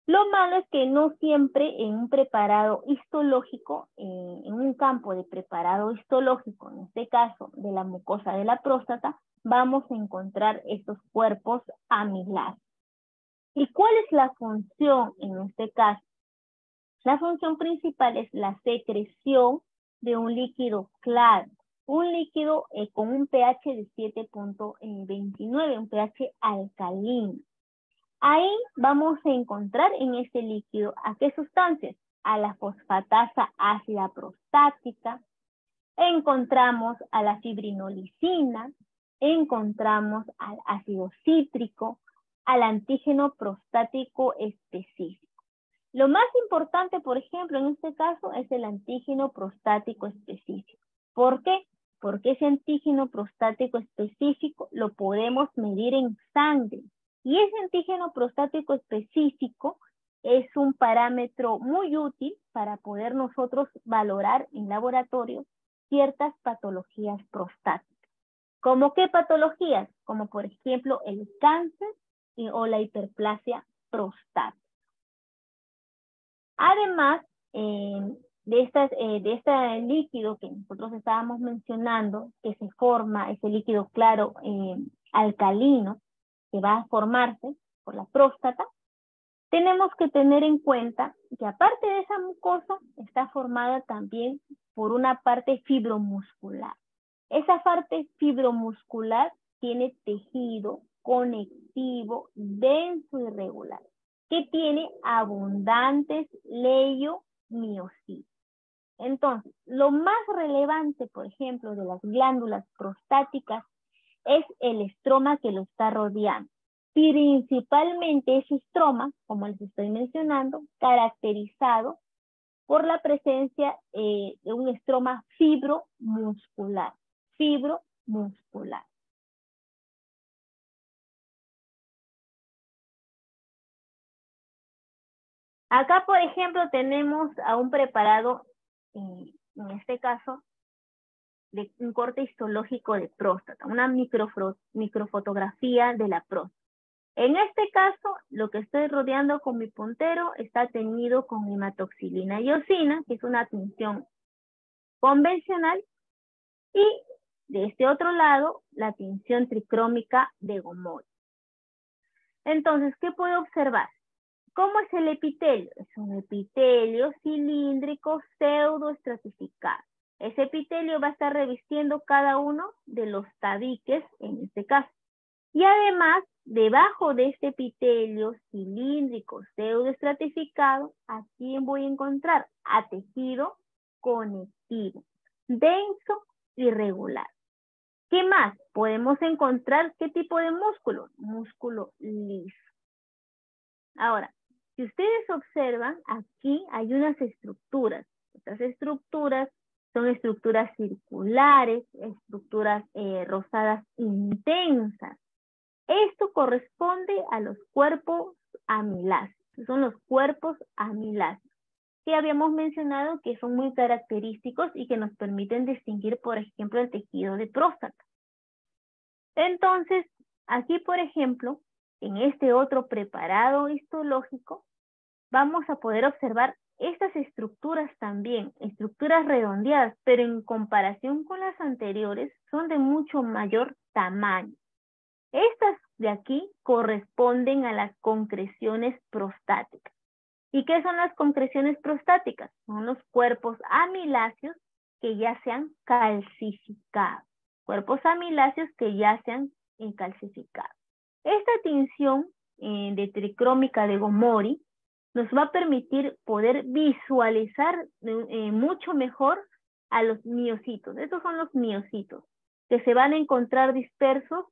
Lo malo es que no siempre en un preparado histológico, en un campo de preparado histológico, en este caso de la mucosa de la próstata, vamos a encontrar estos cuerpos amiláceos. ¿Y cuál es la función en este caso? La función principal es la secreción de un líquido claro, un líquido con un pH de 7.29, un pH alcalino. Ahí vamos a encontrar en este líquido ¿a qué sustancias? A la fosfatasa ácida prostática, encontramos a la fibrinolicina, encontramos al ácido cítrico, al antígeno prostático específico. Lo más importante, por ejemplo, en este caso es el antígeno prostático específico. ¿Por qué? Porque ese antígeno prostático específico lo podemos medir en sangre. Y ese antígeno prostático específico es un parámetro muy útil para poder nosotros valorar en laboratorio ciertas patologías prostáticas. ¿Cómo qué patologías? Como por ejemplo el cáncer o la hiperplasia prostática. Además de este líquido que nosotros estábamos mencionando, que se forma, ese líquido claro alcalino, que va a formarse por la próstata, tenemos que tener en cuenta que aparte de esa mucosa, está formada también por una parte fibromuscular. Esa parte fibromuscular tiene tejido conectivo denso y regular, que tiene abundantes leiomiocitos. Entonces, lo más relevante, por ejemplo, de las glándulas prostáticas es el estroma que lo está rodeando. Principalmente ese estroma, como les estoy mencionando, caracterizado por la presencia de un estroma fibromuscular. Fibromuscular. Acá, por ejemplo, tenemos a un preparado, en este caso, de un corte histológico de próstata, una microfotografía de la próstata. En este caso, lo que estoy rodeando con mi puntero está teñido con hematoxilina y eosina, que es una tinción convencional, y de este otro lado, la tinción tricrómica de Gomoy. Entonces, ¿qué puedo observar? ¿Cómo es el epitelio? Es un epitelio cilíndrico pseudoestratificado. Ese epitelio va a estar revistiendo cada uno de los tabiques, en este caso. Y además, debajo de este epitelio cilíndrico pseudoestratificado, aquí voy a encontrar a tejido conectivo, denso y regular. ¿Qué más? Podemos encontrar qué tipo de músculo. Músculo liso. Ahora, si ustedes observan, aquí hay unas estructuras. Estas estructuras son estructuras circulares, estructuras rosadas intensas. Esto corresponde a los cuerpos amiláceos. Son los cuerpos amiláceos que habíamos mencionado que son muy característicos y que nos permiten distinguir, por ejemplo, el tejido de próstata. Entonces, aquí, por ejemplo, en este otro preparado histológico, vamos a poder observar estas estructuras también, estructuras redondeadas, pero en comparación con las anteriores son de mucho mayor tamaño. Estas de aquí corresponden a las concreciones prostáticas. ¿Y qué son las concreciones prostáticas? Son los cuerpos amiláceos que ya se han calcificado. Cuerpos amiláceos que ya se han calcificado. Esta tinción de tricrómica de Gomori nos va a permitir poder visualizar mucho mejor a los miocitos. Estos son los miocitos que se van a encontrar dispersos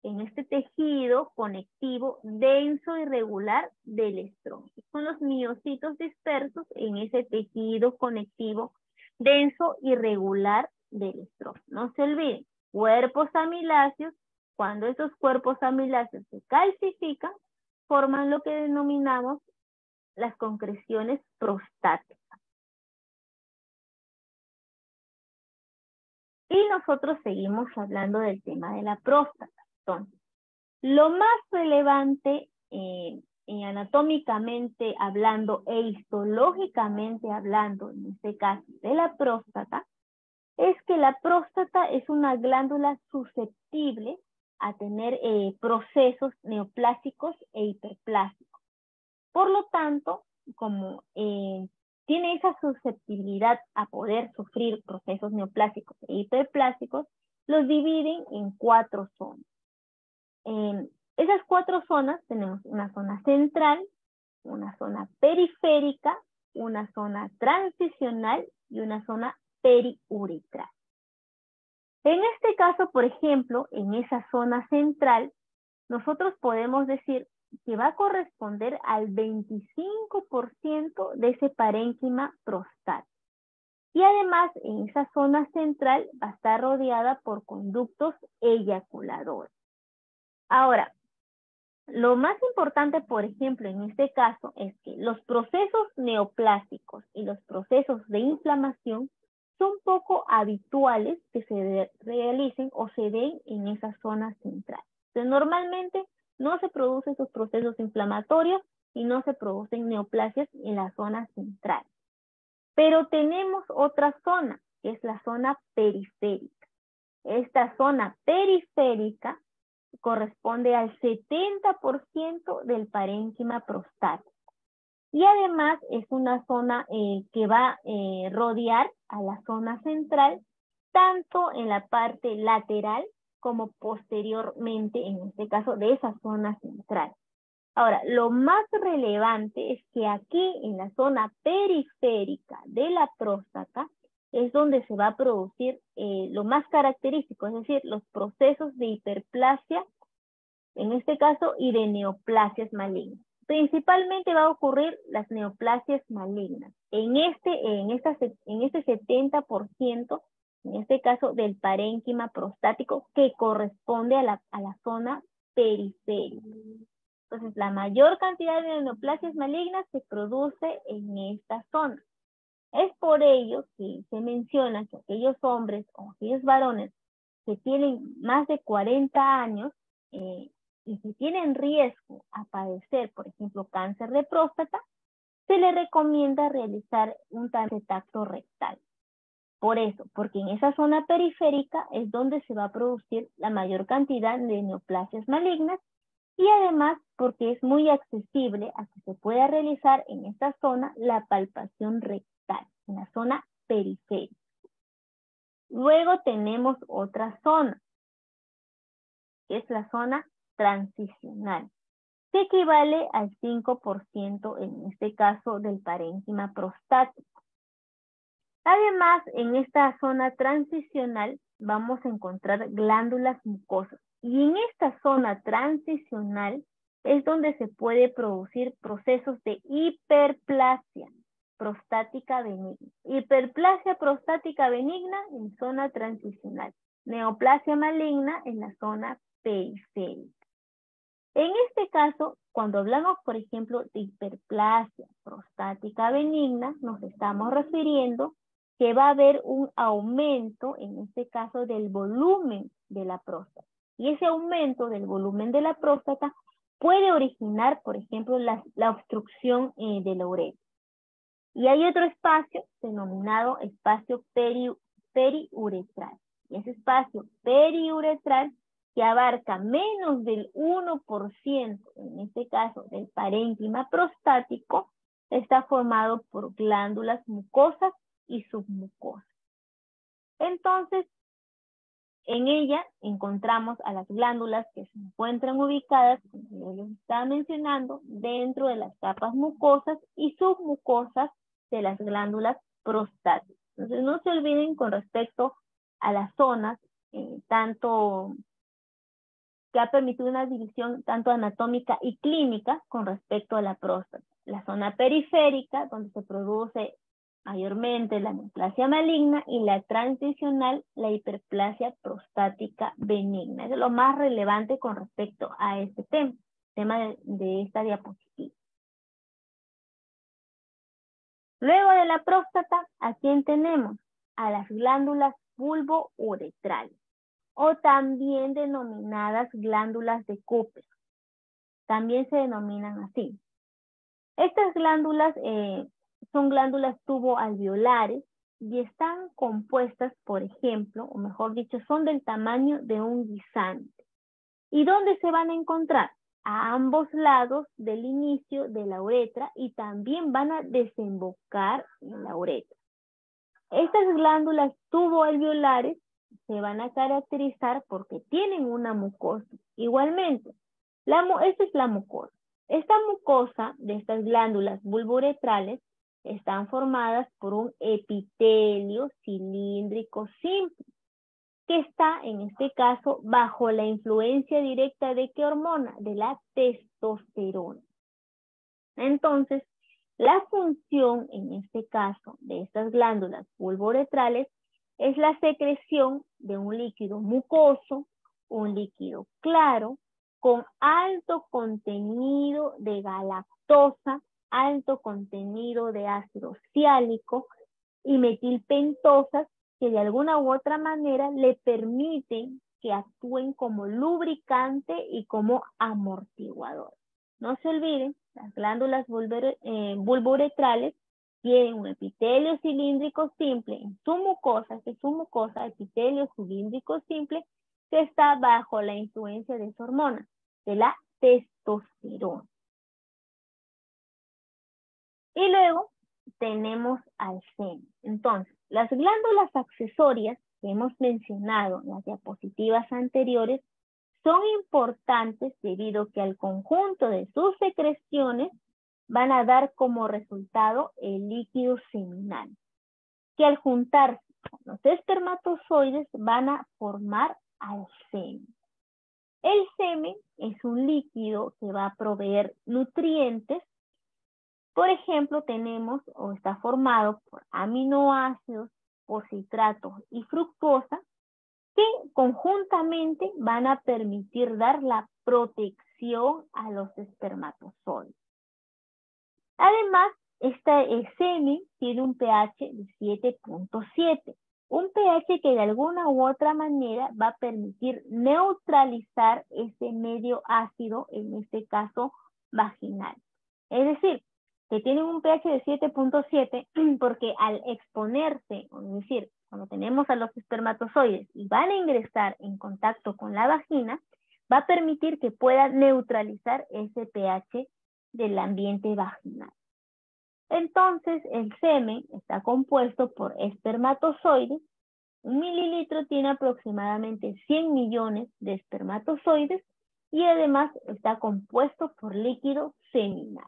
en este tejido conectivo denso y regular del estrógeno. Son los miocitos dispersos en ese tejido conectivo denso y regular del estrógeno. No se olviden, cuerpos amiláceos, cuando esos cuerpos amiláceos se calcifican, forman lo que denominamos las concreciones prostáticas. Y nosotros seguimos hablando del tema de la próstata. Entonces, lo más relevante anatómicamente hablando e histológicamente hablando, en este caso de la próstata, es que la próstata es una glándula susceptible a tener procesos neoplásicos e hiperplásicos. Por lo tanto, como tiene esa susceptibilidad a poder sufrir procesos neoplásicos e hiperplásicos, los dividen en 4 zonas. En esas 4 zonas tenemos una zona central, una zona periférica, una zona transicional y una zona periuretral. En este caso, por ejemplo, en esa zona central, nosotros podemos decir que va a corresponder al 25% de ese parénquima prostático. Y además, en esa zona central va a estar rodeada por conductos eyaculadores. Ahora, lo más importante, por ejemplo, en este caso, es que los procesos neoplásicos y los procesos de inflamación son poco habituales que se realicen o se den en esa zona central. Entonces, normalmente no se producen esos procesos inflamatorios y no se producen neoplasias en la zona central. Pero tenemos otra zona, que es la zona periférica. Esta zona periférica corresponde al 70% del parénquima prostático. Y además es una zona que va a rodear a la zona central, tanto en la parte lateral como posteriormente, en este caso, de esa zona central. Ahora, lo más relevante es que aquí en la zona periférica de la próstata es donde se va a producir lo más característico, es decir, los procesos de hiperplasia, en este caso, y de neoplasias malignas. Principalmente va a ocurrir las neoplasias malignas. En este 70%, en este caso del parénquima prostático, que corresponde a la zona periférica. Entonces, la mayor cantidad de neoplasias malignas se produce en esta zona. Es por ello que se menciona que aquellos hombres o aquellos varones que tienen más de 40 años y que tienen riesgo a padecer, por ejemplo, cáncer de próstata, se le recomienda realizar un tacto rectal. Por eso, porque en esa zona periférica es donde se va a producir la mayor cantidad de neoplasias malignas y además porque es muy accesible a que se pueda realizar en esta zona la palpación rectal, en la zona periférica. Luego tenemos otra zona, que es la zona transicional, que equivale al 5% en este caso del parénquima prostático. Además, en esta zona transicional vamos a encontrar glándulas mucosas. Y en esta zona transicional es donde se puede producir procesos de hiperplasia prostática benigna. Hiperplasia prostática benigna en zona transicional. Neoplasia maligna en la zona periférica. En este caso, cuando hablamos, por ejemplo, de hiperplasia prostática benigna, nos estamos refiriendo que va a haber un aumento, en este caso, del volumen de la próstata. Y ese aumento del volumen de la próstata puede originar, por ejemplo, la obstrucción de la uretra. Y hay otro espacio denominado espacio periuretral. Y ese espacio periuretral que abarca menos del 1%, en este caso del parénquima prostático, está formado por glándulas mucosas y submucosas. Entonces, en ella encontramos a las glándulas que se encuentran ubicadas, como yo les estaba mencionando, dentro de las capas mucosas y submucosas de las glándulas prostáticas. Entonces, no se olviden con respecto a las zonas, tanto que ha permitido una división tanto anatómica y clínica con respecto a la próstata. La zona periférica, donde se produce mayormente la neoplasia maligna, y la transicional, la hiperplasia prostática benigna. Es lo más relevante con respecto a este tema de esta diapositiva. Luego de la próstata, ¿a quién tenemos? A las glándulas vulvouretrales, o también denominadas glándulas de Cooper. También se denominan así. Estas glándulas son glándulas tuboalveolares y están compuestas, por ejemplo, o mejor dicho, son del tamaño de un guisante. ¿Y dónde se van a encontrar? A ambos lados del inicio de la uretra, y también van a desembocar en la uretra. Estas glándulas tuboalveolares se van a caracterizar porque tienen una mucosa. Igualmente, esta es la mucosa. Esta mucosa de estas glándulas vulvouretrales están formadas por un epitelio cilíndrico simple, que está, en este caso, bajo la influencia directa de ¿qué hormona? De la testosterona. Entonces, la función, en este caso, de estas glándulas vulvouretrales es la secreción de un líquido mucoso, un líquido claro, con alto contenido de galactosa, alto contenido de ácido siálico y metilpentosas, que de alguna u otra manera le permiten que actúen como lubricante y como amortiguador. No se olviden, las glándulas vulvouretrales tienen un epitelio cilíndrico simple en su mucosa, que es su mucosa, epitelio cilíndrico simple, que está bajo la influencia de esa hormona, de la testosterona. Y luego tenemos al semen. Entonces, las glándulas accesorias que hemos mencionado en las diapositivas anteriores son importantes debido a que al conjunto de sus secreciones van a dar como resultado el líquido seminal, que al juntarse con los espermatozoides van a formar al semen. El semen es un líquido que va a proveer nutrientes. Por ejemplo, tenemos o está formado por aminoácidos, por citratos y fructosa, que conjuntamente van a permitir dar la protección a los espermatozoides. Además, el semen tiene un pH de 7.7, un pH que de alguna u otra manera va a permitir neutralizar ese medio ácido, en este caso vaginal. Es decir, que tienen un pH de 7.7 porque al exponerse, es decir, cuando tenemos a los espermatozoides y van a ingresar en contacto con la vagina, va a permitir que pueda neutralizar ese pH del ambiente vaginal. Entonces, el semen está compuesto por espermatozoides. Un mililitro tiene aproximadamente 100 millones de espermatozoides y además está compuesto por líquido seminal.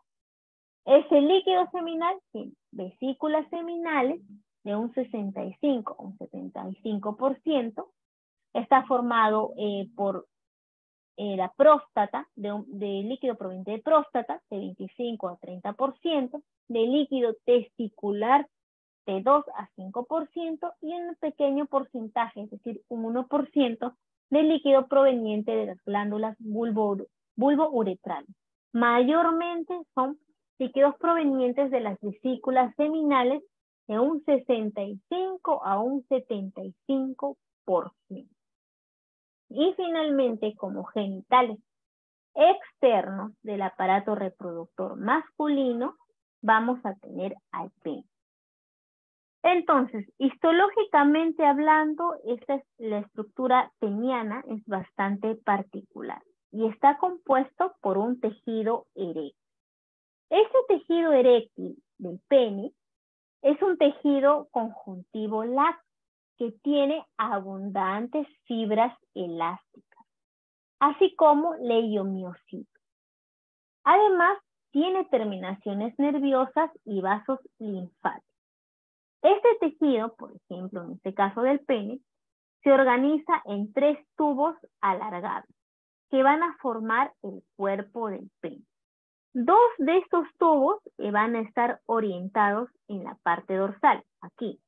Ese líquido seminal tiene vesículas seminales de un 65 o un 75%. Está formado por la próstata, de líquido proveniente de próstata, de 25 a 30%, de líquido testicular de 2 a 5% y un pequeño porcentaje, es decir, un 1% de líquido proveniente de las glándulas vulvouretrales. Mayormente son líquidos provenientes de las vesículas seminales de un 65 a un 75%. Y finalmente, como genitales externos del aparato reproductor masculino, vamos a tener al pene. Entonces, histológicamente hablando, la estructura peniana es bastante particular y está compuesto por un tejido erecto. Este tejido eréctil del pene es un tejido conjuntivo lácteo que tiene abundantes fibras elásticas, así como leiomiocitos. Además, tiene terminaciones nerviosas y vasos linfáticos. Este tejido, por ejemplo, en este caso del pene, se organiza en 3 tubos alargados que van a formar el cuerpo del pene. 2 de estos tubos van a estar orientados en la parte dorsal, aquí,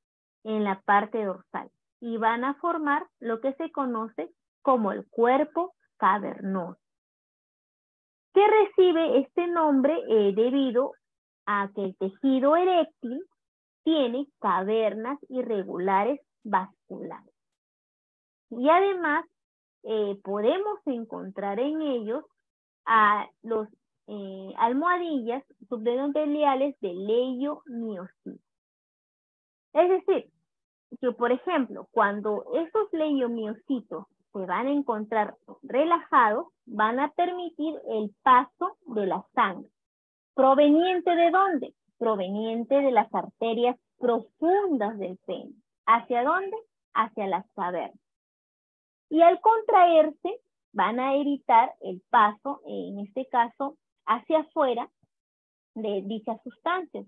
en la parte dorsal, y van a formar lo que se conoce como el cuerpo cavernoso, que recibe este nombre debido a que el tejido eréctil tiene cavernas irregulares vasculares. Y además podemos encontrar en ellos a los almohadillas subendoteliales de leiomiocitos. Es decir, que por ejemplo, cuando estos leiomiocitos se van a encontrar relajados, van a permitir el paso de la sangre. ¿Proveniente de dónde? Proveniente de las arterias profundas del pene. ¿Hacia dónde? Hacia las cavernas. Y al contraerse, van a evitar el paso, en este caso, hacia afuera de dichas sustancias,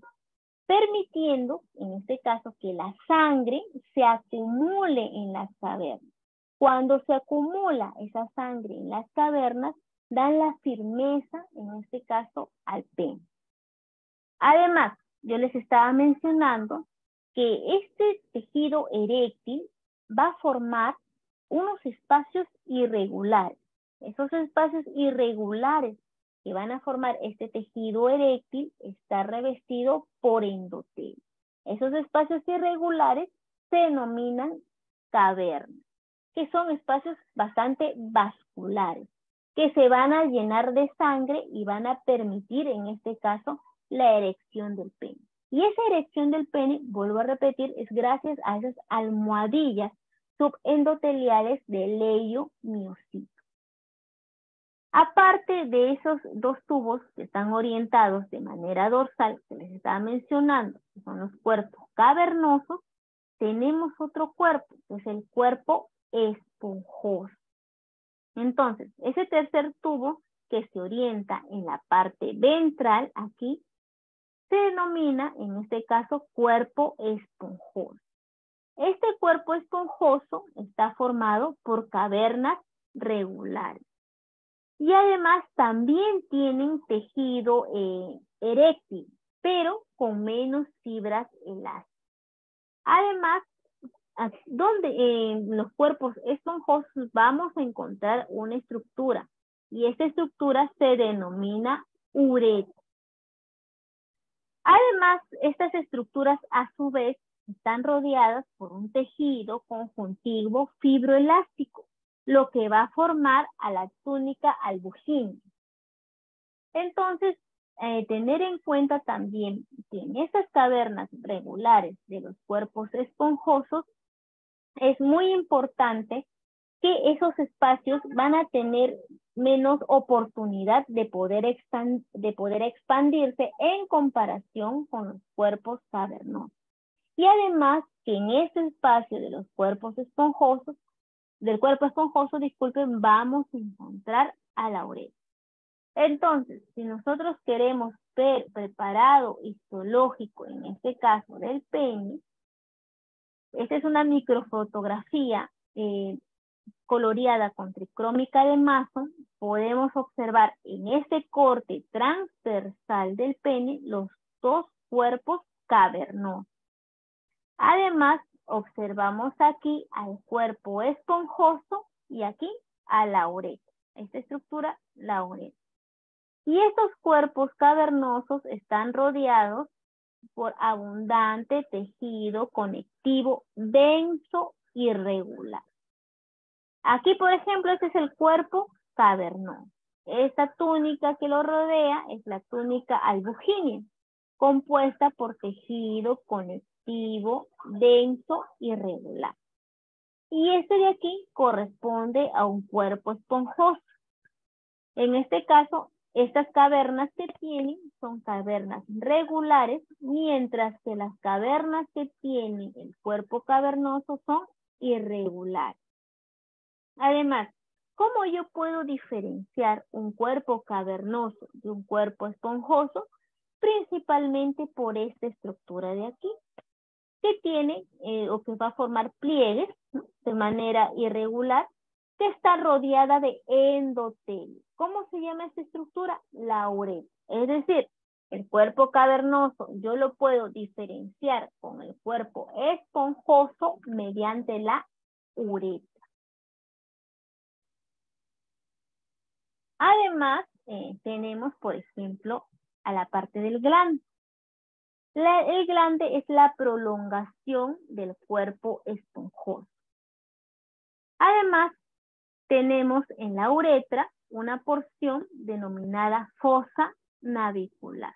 permitiendo, en este caso, que la sangre se acumule en las cavernas. Cuando se acumula esa sangre en las cavernas, dan la firmeza, en este caso, al pene. Además, yo les estaba mencionando que este tejido eréctil va a formar unos espacios irregulares. Esos espacios irregulares que van a formar este tejido eréctil está revestido por endotelio. Esos espacios irregulares se denominan cavernas, que son espacios bastante vasculares, que se van a llenar de sangre y van a permitir, en este caso, la erección del pene. Y esa erección del pene, vuelvo a repetir, es gracias a esas almohadillas subendoteliales de leiomiocitos. Aparte de esos 2 tubos que están orientados de manera dorsal, que les estaba mencionando, que son los cuerpos cavernosos, tenemos otro cuerpo, que es el cuerpo esponjoso. Entonces, ese tercer tubo que se orienta en la parte ventral, aquí, se denomina, en este caso, cuerpo esponjoso. Este cuerpo esponjoso está formado por cavernas regulares. Y además también tienen tejido eréctil, pero con menos fibras elásticas. Además, donde en los cuerpos esponjosos vamos a encontrar una estructura, y esta estructura se denomina uretra. Además, estas estructuras a su vez están rodeadas por un tejido conjuntivo fibroelástico, lo que va a formar a la túnica albuginia. Entonces, tener en cuenta también que en estas cavernas regulares de los cuerpos esponjosos es muy importante que esos espacios van a tener menos oportunidad de poder expandirse en comparación con los cuerpos cavernosos. Y además que en ese espacio de los cuerpos esponjosos, del cuerpo esponjoso, disculpen, vamos a encontrar a la uretra. Entonces, si nosotros queremos ver preparado histológico, en este caso del pene, esta es una microfotografía coloreada con tricrómica de Mason, podemos observar en este corte transversal del pene los 2 cuerpos cavernosos. Además, observamos aquí al cuerpo esponjoso y aquí a la uretra. Esta estructura, la uretra. Y estos cuerpos cavernosos están rodeados por abundante tejido conectivo denso y regular. Aquí, por ejemplo, este es el cuerpo cavernoso. Esta túnica que lo rodea es la túnica albuginia, compuesta por tejido conectivo denso y regular. Y este de aquí corresponde a un cuerpo esponjoso. En este caso, Estas cavernas que tienen son cavernas regulares, mientras que las cavernas que tienen el cuerpo cavernoso son irregulares. Además, ¿cómo yo puedo diferenciar un cuerpo cavernoso de un cuerpo esponjoso? Principalmente por esta estructura de aquí, que tiene o que va a formar pliegues, ¿no?, de manera irregular, que está rodeada de endotelio. ¿Cómo se llama esta estructura? La uretra. Es decir, el cuerpo cavernoso yo lo puedo diferenciar con el cuerpo esponjoso mediante la uretra. Además, tenemos, por ejemplo, a la parte del glande. El glande es la prolongación del cuerpo esponjoso. Además, tenemos en la uretra una porción denominada fosa navicular.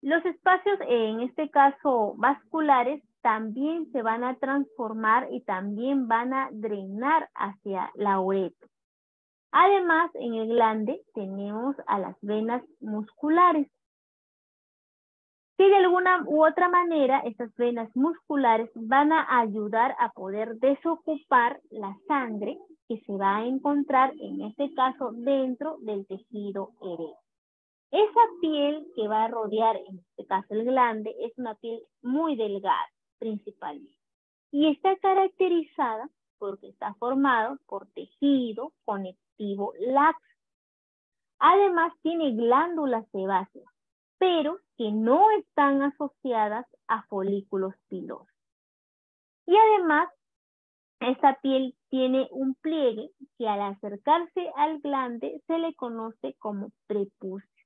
Los espacios, en este caso vasculares, también se van a transformar y también van a drenar hacia la uretra. Además, en el glande tenemos a las venas musculares. Que de alguna u otra manera estas venas musculares van a ayudar a poder desocupar la sangre que se va a encontrar, en este caso, dentro del tejido eréctil. Esa piel que va a rodear, en este caso, el glande, es una piel muy delgada, principalmente. Y está caracterizada porque está formado por tejido conectivo laxo. Además, tiene glándulas sebáceas, pero que no están asociadas a folículos pilosos. Y además, esta piel tiene un pliegue que al acercarse al glande se le conoce como prepucio,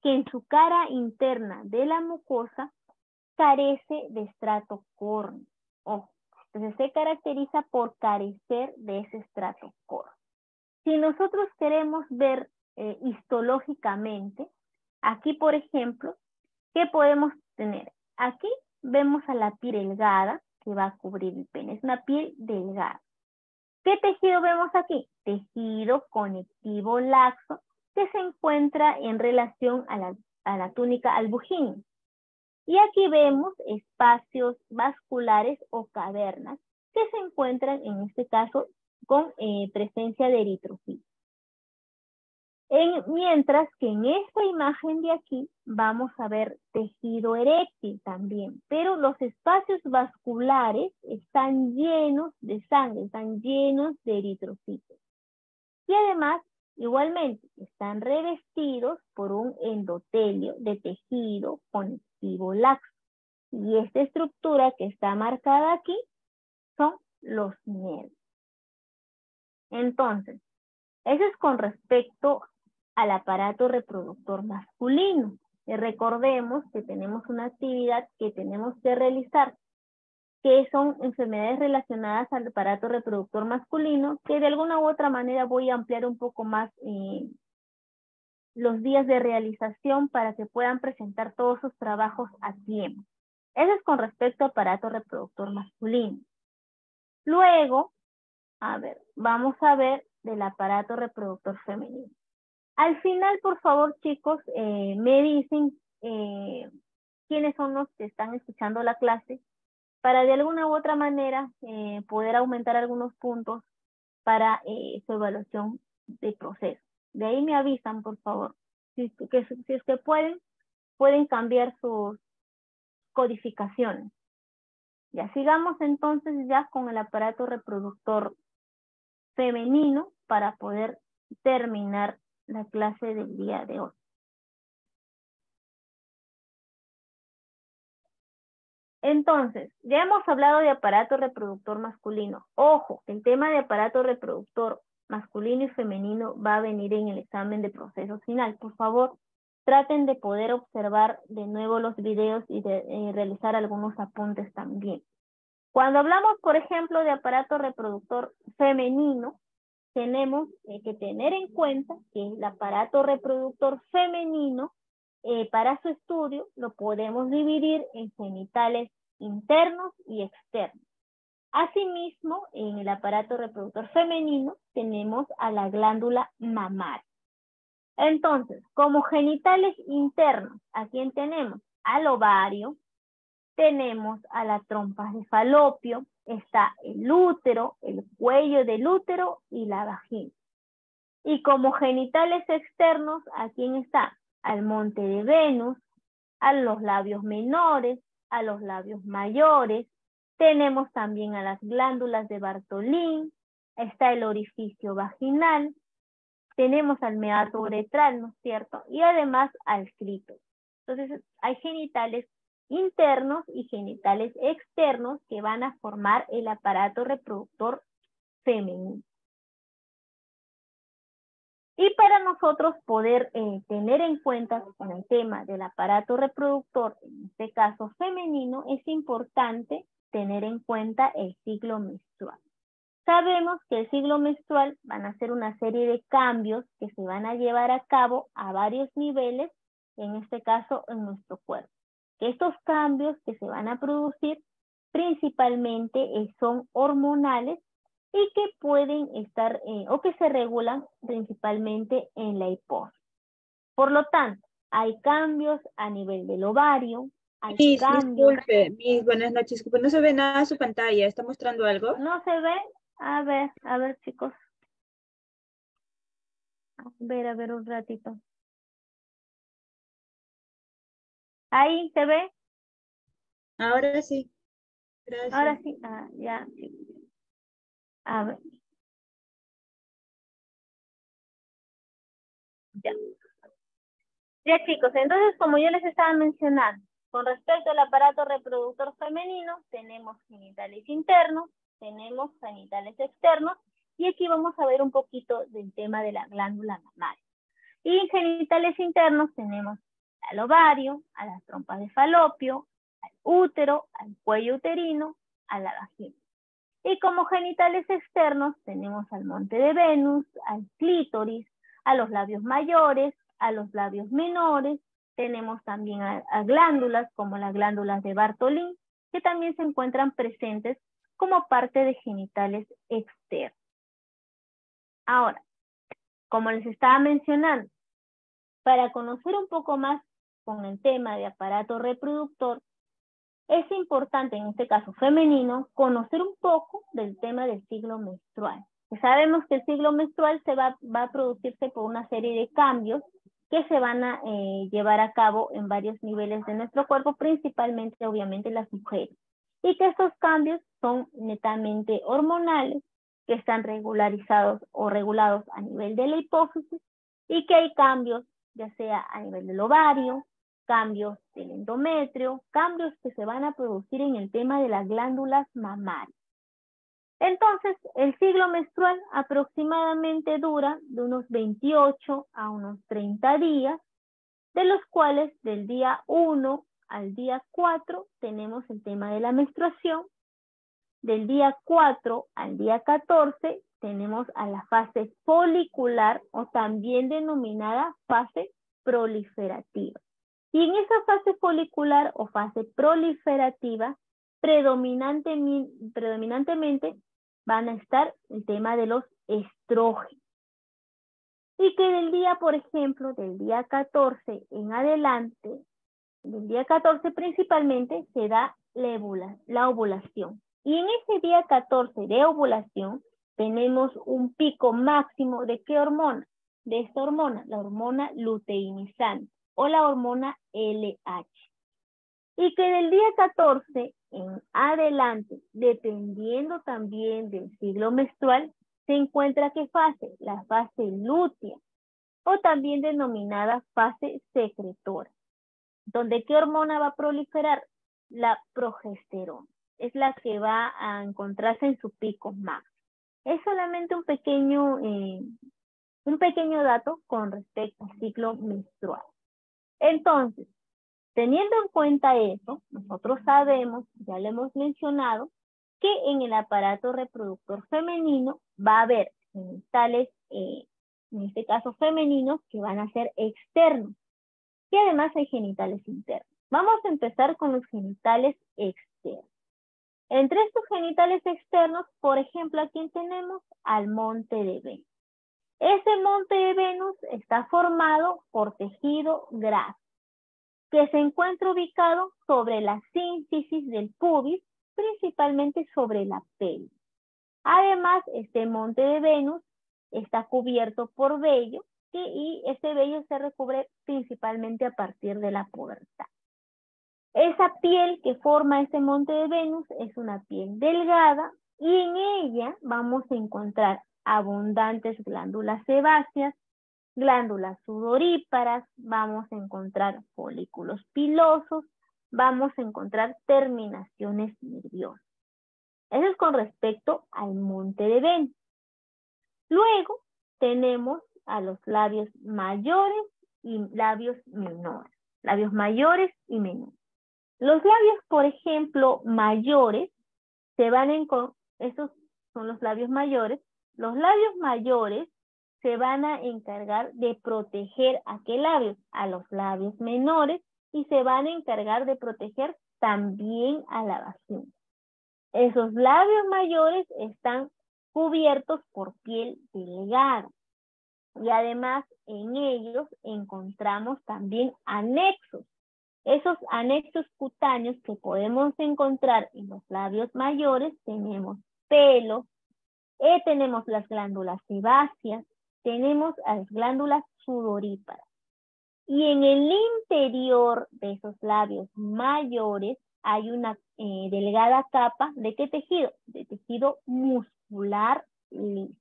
que en su cara interna de la mucosa carece de estrato córneo. Entonces se caracteriza por carecer de ese estrato córneo. Si nosotros queremos ver histológicamente, aquí, por ejemplo, ¿qué podemos tener? Aquí vemos a la piel delgada que va a cubrir el pene. Es una piel delgada. ¿Qué tejido vemos aquí? Tejido conectivo laxo que se encuentra en relación a la túnica albuginea. Y aquí vemos espacios vasculares o cavernas que se encuentran, en este caso, con presencia de eritrocitos. Mientras que en esta imagen de aquí vamos a ver tejido eréctil también, pero los espacios vasculares están llenos de sangre, están llenos de eritrocitos. Y además, igualmente, están revestidos por un endotelio de tejido conectivo laxo. Y esta estructura que está marcada aquí son los nervios. Entonces, eso es con respecto al aparato reproductor masculino. Y recordemos que tenemos una actividad que tenemos que realizar, que son enfermedades relacionadas al aparato reproductor masculino, que de alguna u otra manera voy a ampliar un poco más los días de realización para que puedan presentar todos sus trabajos a tiempo. Eso es con respecto al aparato reproductor masculino. Luego, vamos a ver del aparato reproductor femenino. Al final, por favor, chicos, me dicen quiénes son los que están escuchando la clase para de alguna u otra manera poder aumentar algunos puntos para su evaluación de proceso. De ahí me avisan, por favor. Si es que pueden cambiar sus codificaciones. Ya sigamos entonces ya con el aparato reproductor femenino para poder terminar la clase del día de hoy. Entonces, ya hemos hablado de aparato reproductor masculino. Ojo, el tema de aparato reproductor masculino y femenino va a venir en el examen de proceso final. Por favor, traten de poder observar de nuevo los videos y de realizar algunos apuntes también. Cuando hablamos, por ejemplo, de aparato reproductor femenino, tenemos que tener en cuenta que el aparato reproductor femenino, para su estudio, lo podemos dividir en genitales internos y externos. Asimismo, en el aparato reproductor femenino tenemos a la glándula mamaria. Entonces, como genitales internos, ¿a quién tenemos? Al ovario, tenemos a la trompa de falopio, está el útero, el cuello del útero y la vagina. Y como genitales externos, ¿a quién está? Al monte de Venus, a los labios menores, a los labios mayores. Tenemos también a las glándulas de Bartolín, está el orificio vaginal, tenemos al meato uretral, ¿no es cierto? Y además al clítoris. Entonces, hay genitales internos y genitales externos que van a formar el aparato reproductor femenino. Y para nosotros poder tener en cuenta con el tema del aparato reproductor, en este caso femenino, es importante tener en cuenta el ciclo menstrual. Sabemos que el ciclo menstrual van a ser una serie de cambios que se van a llevar a cabo a varios niveles, en este caso en nuestro cuerpo. Estos cambios que se van a producir principalmente son hormonales y que pueden estar o que se regulan principalmente en la hipófisis. Por lo tanto, hay cambios a nivel del ovario, hay cambios... Disculpe, Miss, buenas noches. Disculpe, no se ve nada en su pantalla. ¿Está mostrando algo? ¿No se ve? A ver, chicos. A ver un ratito. ¿Ahí se ve? Ahora sí. Gracias. Ahora sí. Ya. A ver. Ya. Ya, chicos, entonces como yo les estaba mencionando, con respecto al aparato reproductor femenino, tenemos genitales internos, tenemos genitales externos, y aquí vamos a ver un poquito del tema de la glándula mamaria. Y en genitales internos tenemos al ovario, a las trompas de falopio, al útero, al cuello uterino, a la vagina. Y como genitales externos tenemos al monte de Venus, al clítoris, a los labios mayores, a los labios menores, tenemos también a glándulas como las glándulas de Bartolín, que también se encuentran presentes como parte de genitales externos. Ahora, como les estaba mencionando, para conocer un poco más con el tema de aparato reproductor, es importante, en este caso femenino, conocer un poco del tema del ciclo menstrual. Sabemos que el ciclo menstrual va a producirse por una serie de cambios que se van a llevar a cabo en varios niveles de nuestro cuerpo, principalmente, obviamente, las mujeres. Y que estos cambios son netamente hormonales, que están regularizados o regulados a nivel de la hipófisis, y que hay cambios, ya sea a nivel del ovario, cambios del endometrio, cambios que se van a producir en el tema de las glándulas mamarias. Entonces, el ciclo menstrual aproximadamente dura de unos 28 a unos 30 días, de los cuales del día 1 al día 4 tenemos el tema de la menstruación. Del día 4 al día 14 tenemos a la fase folicular o también denominada fase proliferativa. Y en esa fase folicular o fase proliferativa, predominantemente van a estar el tema de los estrógenos. Y que del día, por ejemplo, del día 14 en adelante, del día 14 principalmente se da la ovulación. Y en ese día 14 de ovulación tenemos un pico máximo ¿de qué hormona? De esta hormona, la hormona luteinizante o la hormona LH. Y que del día 14 en adelante, dependiendo también del ciclo menstrual, se encuentra ¿qué fase? La fase lútea o también denominada fase secretora. ¿Donde qué hormona va a proliferar? La progesterona. Es la que va a encontrarse en su pico máximo. Es solamente un pequeño dato con respecto al ciclo menstrual. Entonces, teniendo en cuenta eso, nosotros sabemos, ya lo hemos mencionado, que en el aparato reproductor femenino va a haber genitales, en este caso femeninos, que van a ser externos. Y además hay genitales internos. Vamos a empezar con los genitales externos. Entre estos genitales externos, por ejemplo, ¿a quién tenemos? Al monte de Venus. Ese monte de Venus está formado por tejido graso, que se encuentra ubicado sobre la sínfisis del pubis, principalmente sobre la pelvis. Además, este monte de Venus está cubierto por vello y ese vello se recubre principalmente a partir de la pubertad. Esa piel que forma ese monte de Venus es una piel delgada y en ella vamos a encontrar abundantes glándulas sebáceas, glándulas sudoríparas, vamos a encontrar folículos pilosos, vamos a encontrar terminaciones nerviosas. Eso es con respecto al monte de Venus. Luego tenemos a los labios mayores y labios menores. Labios mayores y menores. Los labios, por ejemplo, mayores, esos son los labios mayores. Los labios mayores se van a encargar de proteger a qué labios, a los labios menores, y se van a encargar de proteger también a la vagina. Esos labios mayores están cubiertos por piel delgada y además en ellos encontramos también anexos. Esos anexos cutáneos que podemos encontrar en los labios mayores tenemos pelo, tenemos las glándulas sebáceas, tenemos las glándulas sudoríparas. Y en el interior de esos labios mayores hay una delgada capa ¿de qué tejido? De tejido muscular liso.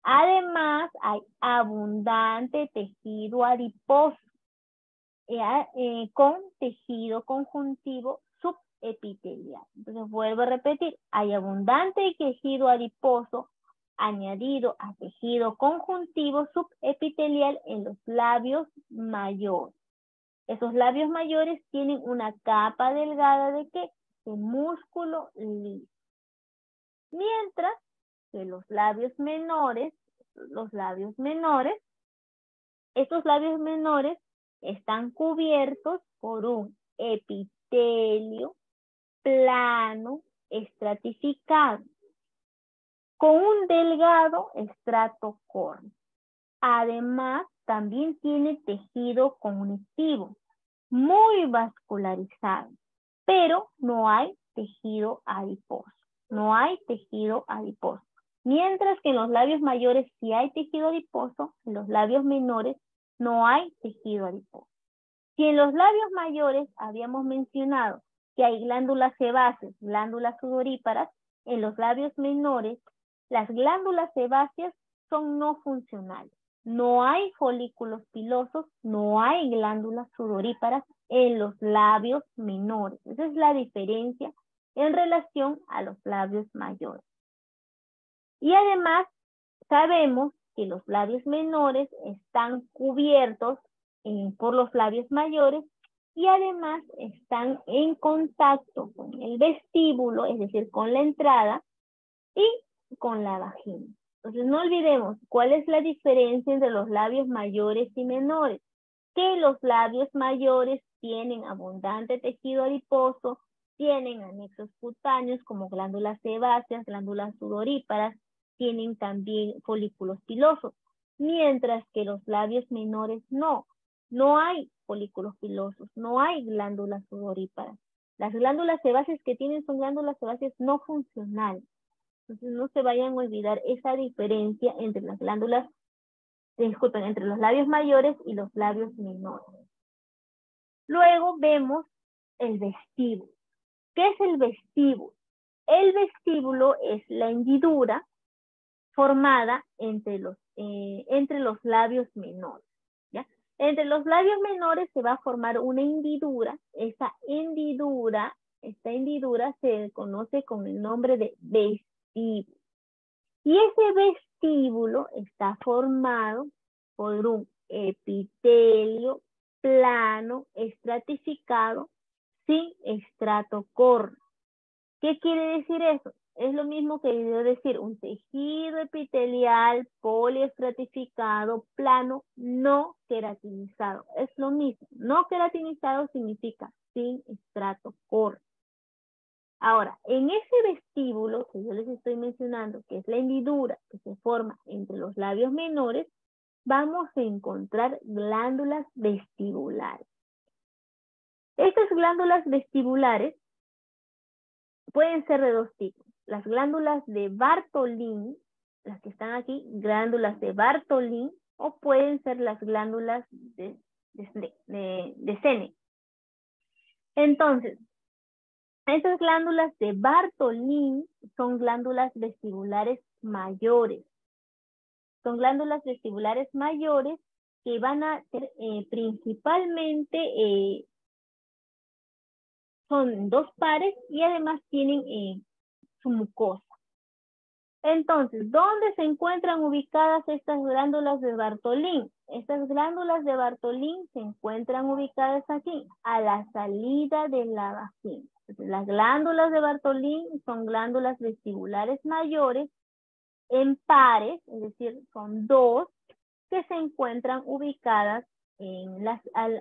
Además, hay abundante tejido adiposo con tejido conjuntivo subepitelial. Entonces, vuelvo a repetir, hay abundante tejido adiposo añadido a tejido conjuntivo subepitelial en los labios mayores. Esos labios mayores tienen una capa delgada ¿de qué? De músculo liso. Mientras que los labios menores, estos labios menores están cubiertos por un epitelio plano estratificado con un delgado estrato córneo. Además, también tiene tejido conectivo muy vascularizado, pero no hay tejido adiposo. No hay tejido adiposo. Mientras que en los labios mayores sí hay tejido adiposo, en los labios menores no hay tejido adiposo. Si en los labios mayores habíamos mencionado que hay glándulas sebáceas, glándulas sudoríparas, en los labios menores las glándulas sebáceas son no funcionales. No hay folículos pilosos, no hay glándulas sudoríparas en los labios menores. Esa es la diferencia en relación a los labios mayores. Y además sabemos que los labios menores están cubiertos por los labios mayores y además están en contacto con el vestíbulo, es decir, con la entrada y con la vagina. Entonces no olvidemos cuál es la diferencia entre los labios mayores y menores. Que los labios mayores tienen abundante tejido adiposo, tienen anexos cutáneos como glándulas sebáceas, glándulas sudoríparas, tienen también folículos pilosos, mientras que los labios menores no hay folículos pilosos, no hay glándulas sudoríparas. Las glándulas sebáceas que tienen son glándulas sebáceas no funcionales. Entonces no se vayan a olvidar esa diferencia entre las glándulas, entre los labios mayores y los labios menores. Luego vemos el vestíbulo. ¿Qué es el vestíbulo? El vestíbulo es la hendidura formada entre los labios menores. ¿Ya? Entre los labios menores se va a formar una hendidura. Esta hendidura se conoce con el nombre de vestíbulo. Y ese vestíbulo está formado por un epitelio plano estratificado sin estrato córneo. ¿Qué quiere decir eso? Es lo mismo que yo decir un tejido epitelial poliestratificado plano no queratinizado. Es lo mismo. No queratinizado significa sin estrato córneo. Ahora, en ese vestíbulo que yo les estoy mencionando, que es la hendidura que se forma entre los labios menores, vamos a encontrar glándulas vestibulares. Estas glándulas vestibulares pueden ser de dos tipos. Las glándulas de Bartolín, las que están aquí, glándulas de Bartolín, o pueden ser las glándulas de Sene. Entonces, estas glándulas de Bartolín son glándulas vestibulares mayores. Son glándulas vestibulares mayores que van a ser principalmente, son dos pares y además tienen su mucosa. Entonces, ¿dónde se encuentran ubicadas estas glándulas de Bartolín? Estas glándulas de Bartolín se encuentran ubicadas aquí, a la salida de la vagina. Entonces, las glándulas de Bartolín son glándulas vestibulares mayores en pares, es decir, son dos, que se encuentran ubicadas en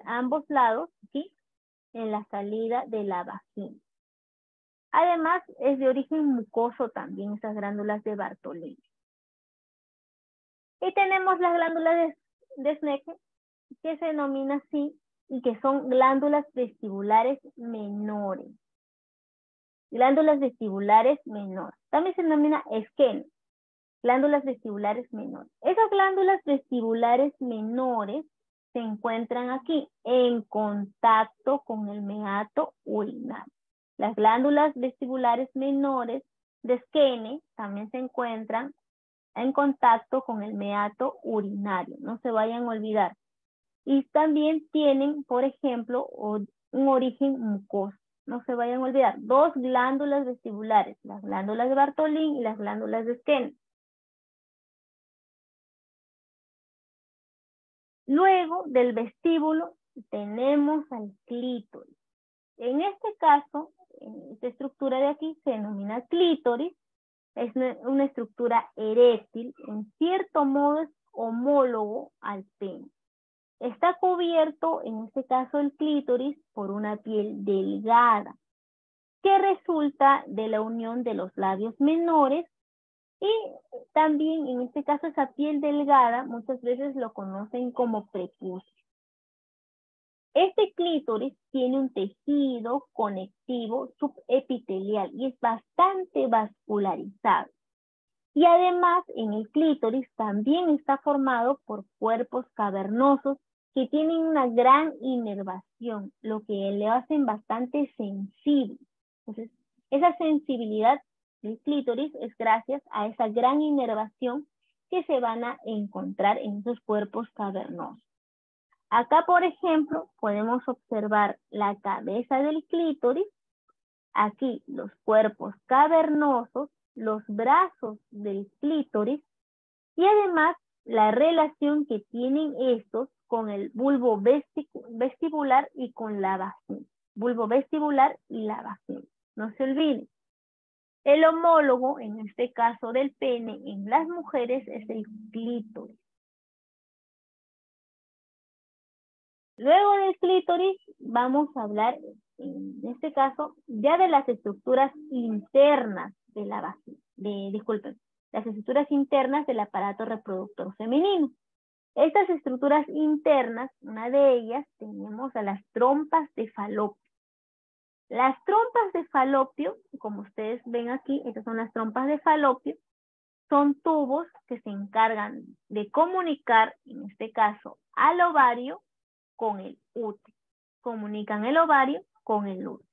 ambos lados, ¿sí? En la salida de la vagina. Además, es de origen mucoso también estas glándulas de Bartolín. Y tenemos las glándulas de Sneke, que se denomina así, y que son glándulas vestibulares menores. Glándulas vestibulares menores. También se denomina esquena. Glándulas vestibulares menores. Esas glándulas vestibulares menores se encuentran aquí en contacto con el meato urinario. Las glándulas vestibulares menores de Skene también se encuentran en contacto con el meato urinario. No se vayan a olvidar. Y también tienen, por ejemplo, un origen mucoso. No se vayan a olvidar. Dos glándulas vestibulares. Las glándulas de Bartolín y las glándulas de Skene. Luego del vestíbulo tenemos al clítoris. En este caso, esta estructura de aquí se denomina clítoris. Es una estructura eréctil, en cierto modo es homólogo al pene. Está cubierto, en este caso el clítoris, por una piel delgada, que resulta de la unión de los labios menores. Y también, en este caso, esa piel delgada, muchas veces lo conocen como prepucio. Este clítoris tiene un tejido conectivo subepitelial y es bastante vascularizado. Y además, en el clítoris también está formado por cuerpos cavernosos que tienen una gran inervación, lo que le hacen bastante sensible. Entonces, esa sensibilidad del clítoris es gracias a esa gran inervación que se van a encontrar en esos cuerpos cavernosos. Acá, por ejemplo, podemos observar la cabeza del clítoris, aquí los cuerpos cavernosos, los brazos del clítoris y además la relación que tienen estos con el bulbo vestibular y con la vagina. Bulbo vestibular y la vagina. No se olviden. El homólogo, en este caso del pene, en las mujeres es el clítoris. Luego del clítoris vamos a hablar, en este caso, ya de las estructuras internas de la vagina. Disculpen, las estructuras internas del aparato reproductor femenino. Estas estructuras internas, una de ellas, tenemos a las trompas de falopio. Las trompas de falopio, como ustedes ven aquí, estas son las trompas de falopio, son tubos que se encargan de comunicar, en este caso, al ovario con el útero. Comunican el ovario con el útero.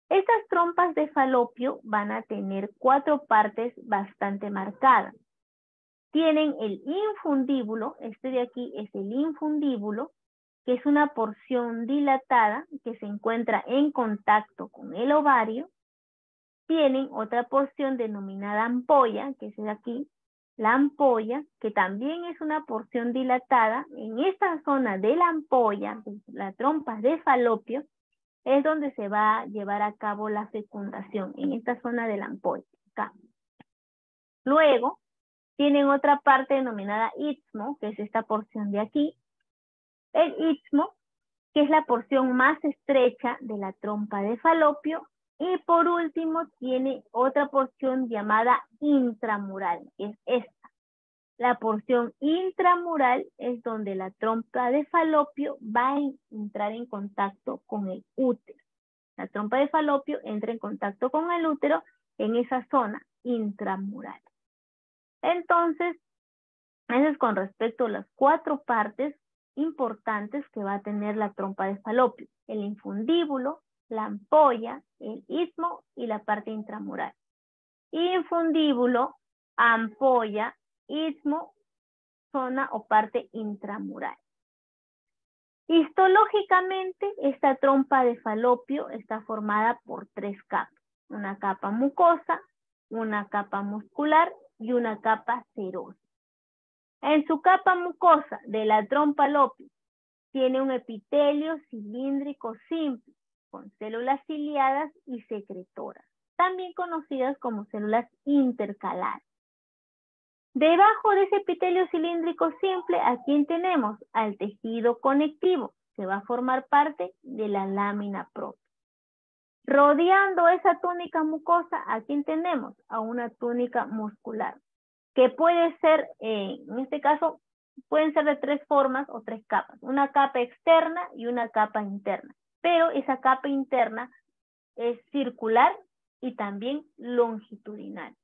Estas trompas de falopio van a tener 4 partes bastante marcadas. Tienen el infundíbulo, este de aquí es el infundíbulo, que es una porción dilatada que se encuentra en contacto con el ovario. Tienen otra porción denominada ampolla, que es de aquí, la ampolla, que también es una porción dilatada. En esta zona de la ampolla, la trompa de falopio, es donde se va a llevar a cabo la fecundación, en esta zona de la ampolla, acá. Luego, tienen otra parte denominada istmo, que es esta porción de aquí. El istmo, que es la porción más estrecha de la trompa de falopio, Y por último, tiene otra porción llamada intramural, que es esta. La porción intramural es donde la trompa de falopio va a entrar en contacto con el útero. La trompa de falopio entra en contacto con el útero en esa zona intramural. Entonces, eso es con respecto a las 4 partes importantes que va a tener la trompa de falopio: el infundíbulo, la ampolla, el istmo y la parte intramural. Infundíbulo, ampolla, istmo, zona o parte intramural. Histológicamente, esta trompa de falopio está formada por 3 capas: una capa mucosa, una capa muscular y una capa serosa. En su capa mucosa de la trompa falopio tiene un epitelio cilíndrico simple con células ciliadas y secretoras, también conocidas como células intercalares. Debajo de ese epitelio cilíndrico simple, aquí tenemos al tejido conectivo, que va a formar parte de la lámina propia. Rodeando esa túnica mucosa, aquí tenemos a una túnica muscular, que puede ser, en este caso, pueden ser de 3 formas o 3 capas. Una capa externa y una capa interna. Pero esa capa interna es circular y también longitudinal.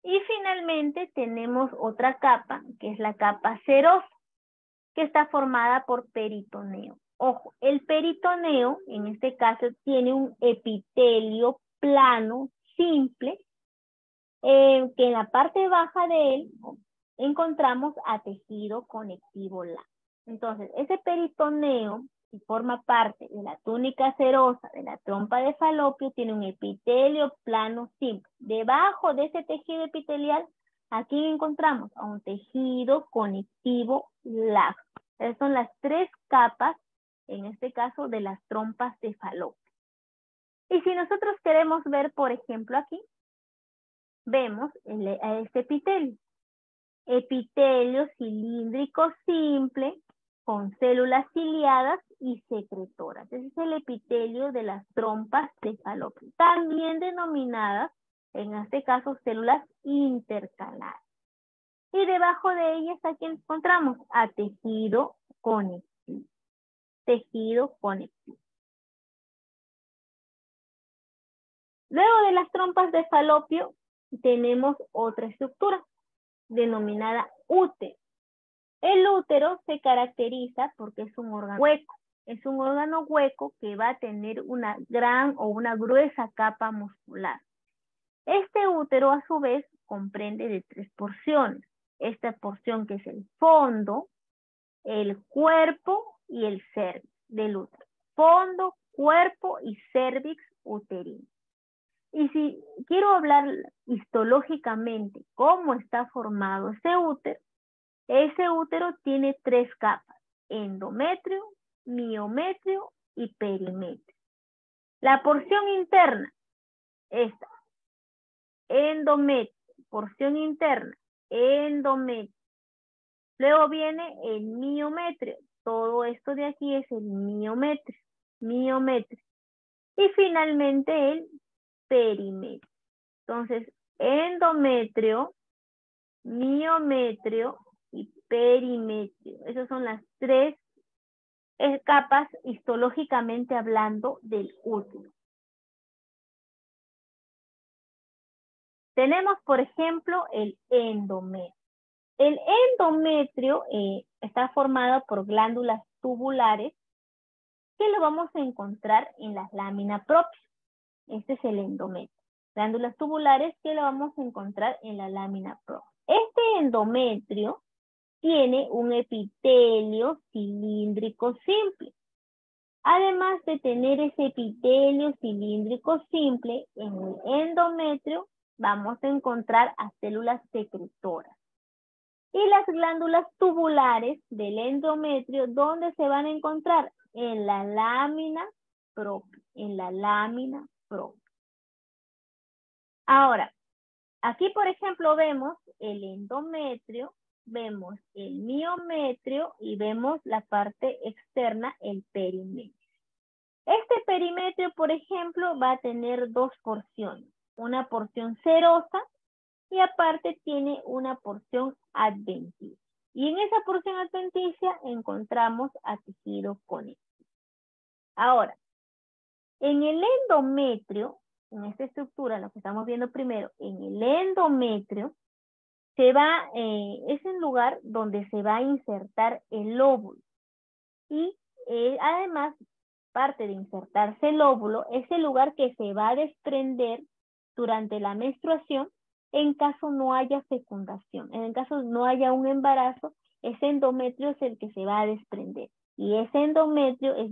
Y finalmente tenemos otra capa, que es la capa serosa, que está formada por peritoneo. Ojo, el peritoneo, en este caso, tiene un epitelio plano, simple, que en la parte baja de él encontramos a tejido conectivo laxo. Entonces, ese peritoneo, si forma parte de la túnica serosa de la trompa de falopio, tiene un epitelio plano simple. Debajo de ese tejido epitelial, aquí encontramos a un tejido conectivo laxo. Esas son las 3 capas, en este caso, de las trompas de falopio. Y si nosotros queremos ver, por ejemplo, aquí, vemos a este epitelio. Epitelio cilíndrico simple con células ciliadas y secretoras. Ese es el epitelio de las trompas de falopio, también denominadas, en este caso, células intercalares. Y debajo de ellas aquí encontramos a tejido conectivo. Tejido conectivo. Luego de las trompas de falopio tenemos otra estructura denominada útero. El útero se caracteriza porque es un órgano hueco. Es un órgano hueco que va a tener una gran o una gruesa capa muscular. Este útero, a su vez, comprende de 3 porciones. Esta porción que es el fondo, el cuerpo y el cérvix del útero. Fondo, cuerpo y cérvix uterino. Y si quiero hablar histológicamente cómo está formado ese útero tiene 3 capas: endometrio, miometrio y perimetrio. La porción interna, esta, endometrio, porción interna, endometrio. Luego viene el miometrio. Todo esto de aquí es el miometrio. Y finalmente el perimetrio. Entonces, endometrio, miometrio y perimetrio. Esas son las 3 capas histológicamente hablando del útero. Tenemos, por ejemplo, el endometrio. El endometrio está formado por glándulas tubulares que lo vamos a encontrar en las láminas propias. Este es el endometrio. Glándulas tubulares que lo vamos a encontrar en la lámina propia. Este endometrio tiene un epitelio cilíndrico simple. Además de tener ese epitelio cilíndrico simple, en el endometrio vamos a encontrar a células secretoras. Y las glándulas tubulares del endometrio, ¿dónde se van a encontrar? En la lámina propia. En la lámina propia. Ahora, aquí por ejemplo vemos el endometrio, vemos el miometrio y vemos la parte externa, el perimetrio. Este perímetro, por ejemplo, va a tener dos porciones. Una porción serosa y aparte tiene una porción adventicia. Y en esa porción adventicia encontramos a tejido conectivo. Ahora, en el endometrio, en esta estructura, lo que estamos viendo primero, en el endometrio, es el lugar donde se va a insertar el óvulo. Y además, parte de insertarse el óvulo es el lugar que se va a desprender durante la menstruación en caso no haya fecundación. En caso no haya un embarazo, ese endometrio es el que se va a desprender. Y ese endometrio es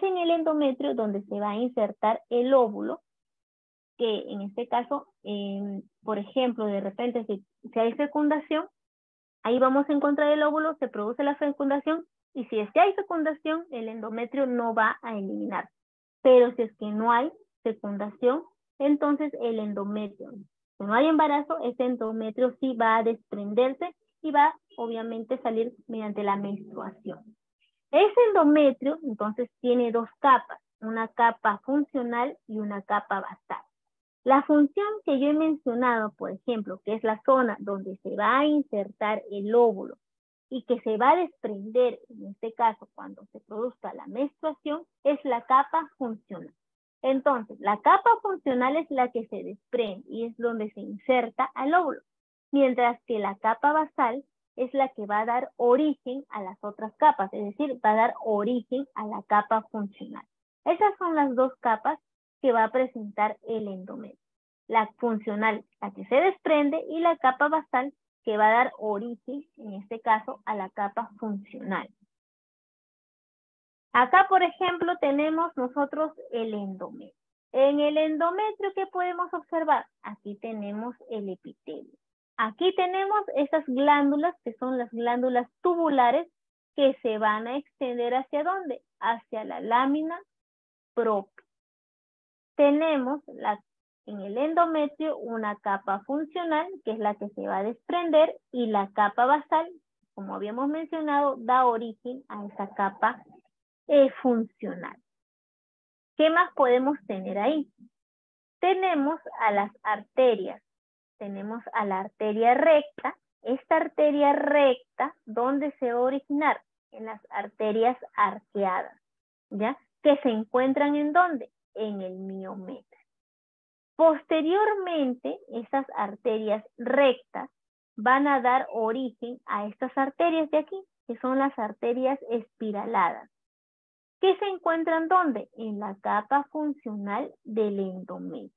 en el endometrio donde se va a insertar el óvulo, que en este caso, por ejemplo, de repente si hay fecundación, ahí vamos a encontrar el óvulo, se produce la fecundación, y si es que hay fecundación, el endometrio no va a eliminar. Pero si es que no hay fecundación, entonces el endometrio, si no hay embarazo, ese endometrio sí va a desprenderse y va obviamente a salir mediante la menstruación. Ese endometrio entonces tiene dos capas, una capa funcional y una capa basal. La función que yo he mencionado, por ejemplo, que es la zona donde se va a insertar el óvulo y que se va a desprender, en este caso, cuando se produzca la menstruación, es la capa funcional. Entonces, la capa funcional es la que se desprende y es donde se inserta al óvulo, mientras que la capa basal es la que va a dar origen a las otras capas, es decir, va a dar origen a la capa funcional. Esas son las dos capas que va a presentar el endometrio. La funcional, la que se desprende, y la capa basal, que va a dar origen, en este caso, a la capa funcional. Acá, por ejemplo, tenemos nosotros el endometrio. En el endometrio, ¿qué podemos observar? Aquí tenemos el epitelio. Aquí tenemos esas glándulas, que son las glándulas tubulares, que se van a extender ¿hacia dónde? Hacia la lámina propia. Tenemos en el endometrio una capa funcional, que es la que se va a desprender, y la capa basal, como habíamos mencionado, da origen a esa capa funcional. ¿Qué más podemos tener ahí? Tenemos a las arterias. Tenemos a la arteria recta. Esta arteria recta, ¿dónde se va a originar? En las arterias arqueadas, ¿ya? Que se encuentran ¿en dónde? En el miometrio. Posteriormente, esas arterias rectas van a dar origen a estas arterias de aquí, que son las arterias espiraladas, que se encuentran ¿dónde? En la capa funcional del endometrio.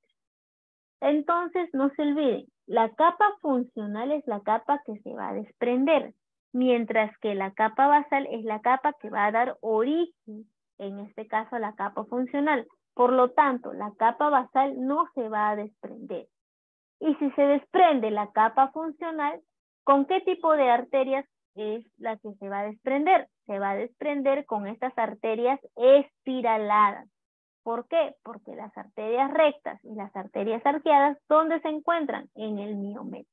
Entonces, no se olviden, la capa funcional es la capa que se va a desprender, mientras que la capa basal es la capa que va a dar origen, en este caso, a la capa funcional. Por lo tanto, la capa basal no se va a desprender. Y si se desprende la capa funcional, ¿con qué tipo de arterias es la que se va a desprender? Se va a desprender con estas arterias espiraladas. ¿Por qué? Porque las arterias rectas y las arterias arqueadas, ¿dónde se encuentran? En el miometrio.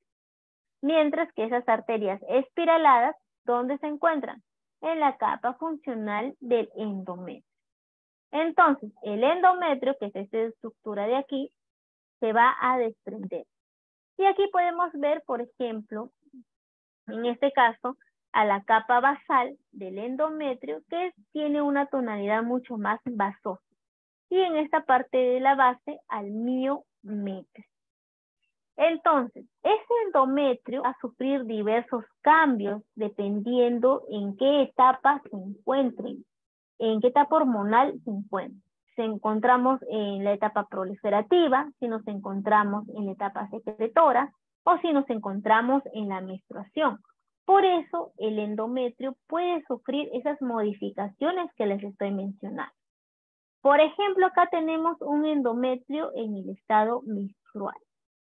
Mientras que esas arterias espiraladas, ¿dónde se encuentran? En la capa funcional del endometrio. Entonces, el endometrio, que es esta estructura de aquí, se va a desprender. Y aquí podemos ver, por ejemplo, en este caso, a la capa basal del endometrio, que tiene una tonalidad mucho más basosa. Y en esta parte de la base, al miometrio. Entonces, este endometrio va a sufrir diversos cambios dependiendo en qué etapa se encuentren, en qué etapa hormonal se encuentren. Si encontramos en la etapa proliferativa, si nos encontramos en la etapa secretora o si nos encontramos en la menstruación. Por eso, el endometrio puede sufrir esas modificaciones que les estoy mencionando. Por ejemplo, acá tenemos un endometrio en el estado menstrual.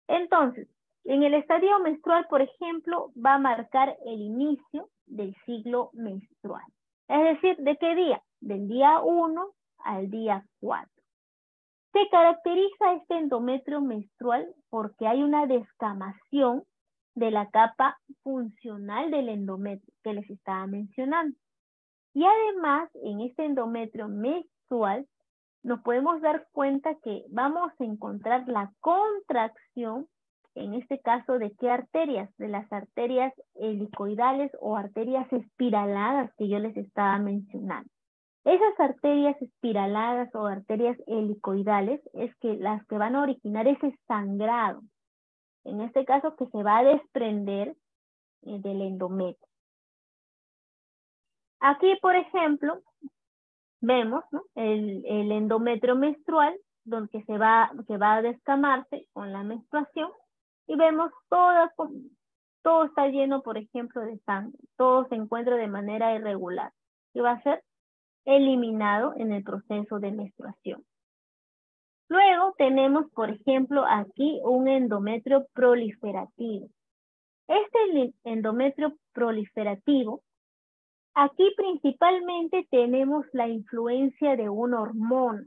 Entonces, en el estadio menstrual, por ejemplo, va a marcar el inicio del ciclo menstrual. Es decir, ¿de qué día? Del día 1 al día 4. Se caracteriza este endometrio menstrual porque hay una descamación de la capa funcional del endometrio que les estaba mencionando. Y además, en este endometrio menstrual nos podemos dar cuenta que vamos a encontrar la contracción, en este caso, ¿de qué arterias? De las arterias helicoidales o arterias espiraladas que yo les estaba mencionando. Esas arterias espiraladas o arterias helicoidales es que las que van a originar ese sangrado, en este caso que se va a desprender del endometrio. Aquí, por ejemplo, vemos, ¿no?, el endometrio menstrual, donde que va a descamarse con la menstruación, y vemos todo está lleno, por ejemplo, de sangre, todo se encuentra de manera irregular, y va a ser eliminado en el proceso de menstruación. Luego tenemos, por ejemplo, aquí un endometrio proliferativo. Este endometrio proliferativo, aquí principalmente tenemos la influencia de una hormona.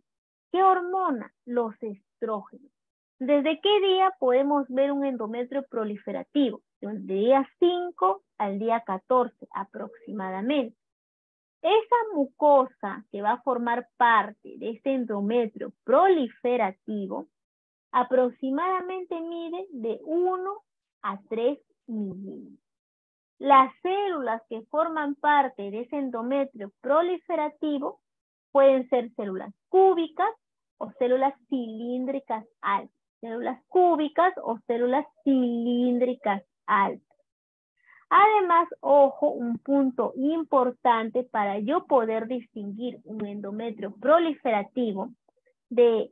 ¿Qué hormona? Los estrógenos. ¿Desde qué día podemos ver un endometrio proliferativo? Del día 5 al día 14 aproximadamente. Esa mucosa que va a formar parte de este endometrio proliferativo aproximadamente mide de 1 a 3 milímetros. Las células que forman parte de ese endometrio proliferativo pueden ser células cúbicas o células cilíndricas altas. Células cúbicas o células cilíndricas altas. Además, ojo, un punto importante para yo poder distinguir un endometrio proliferativo de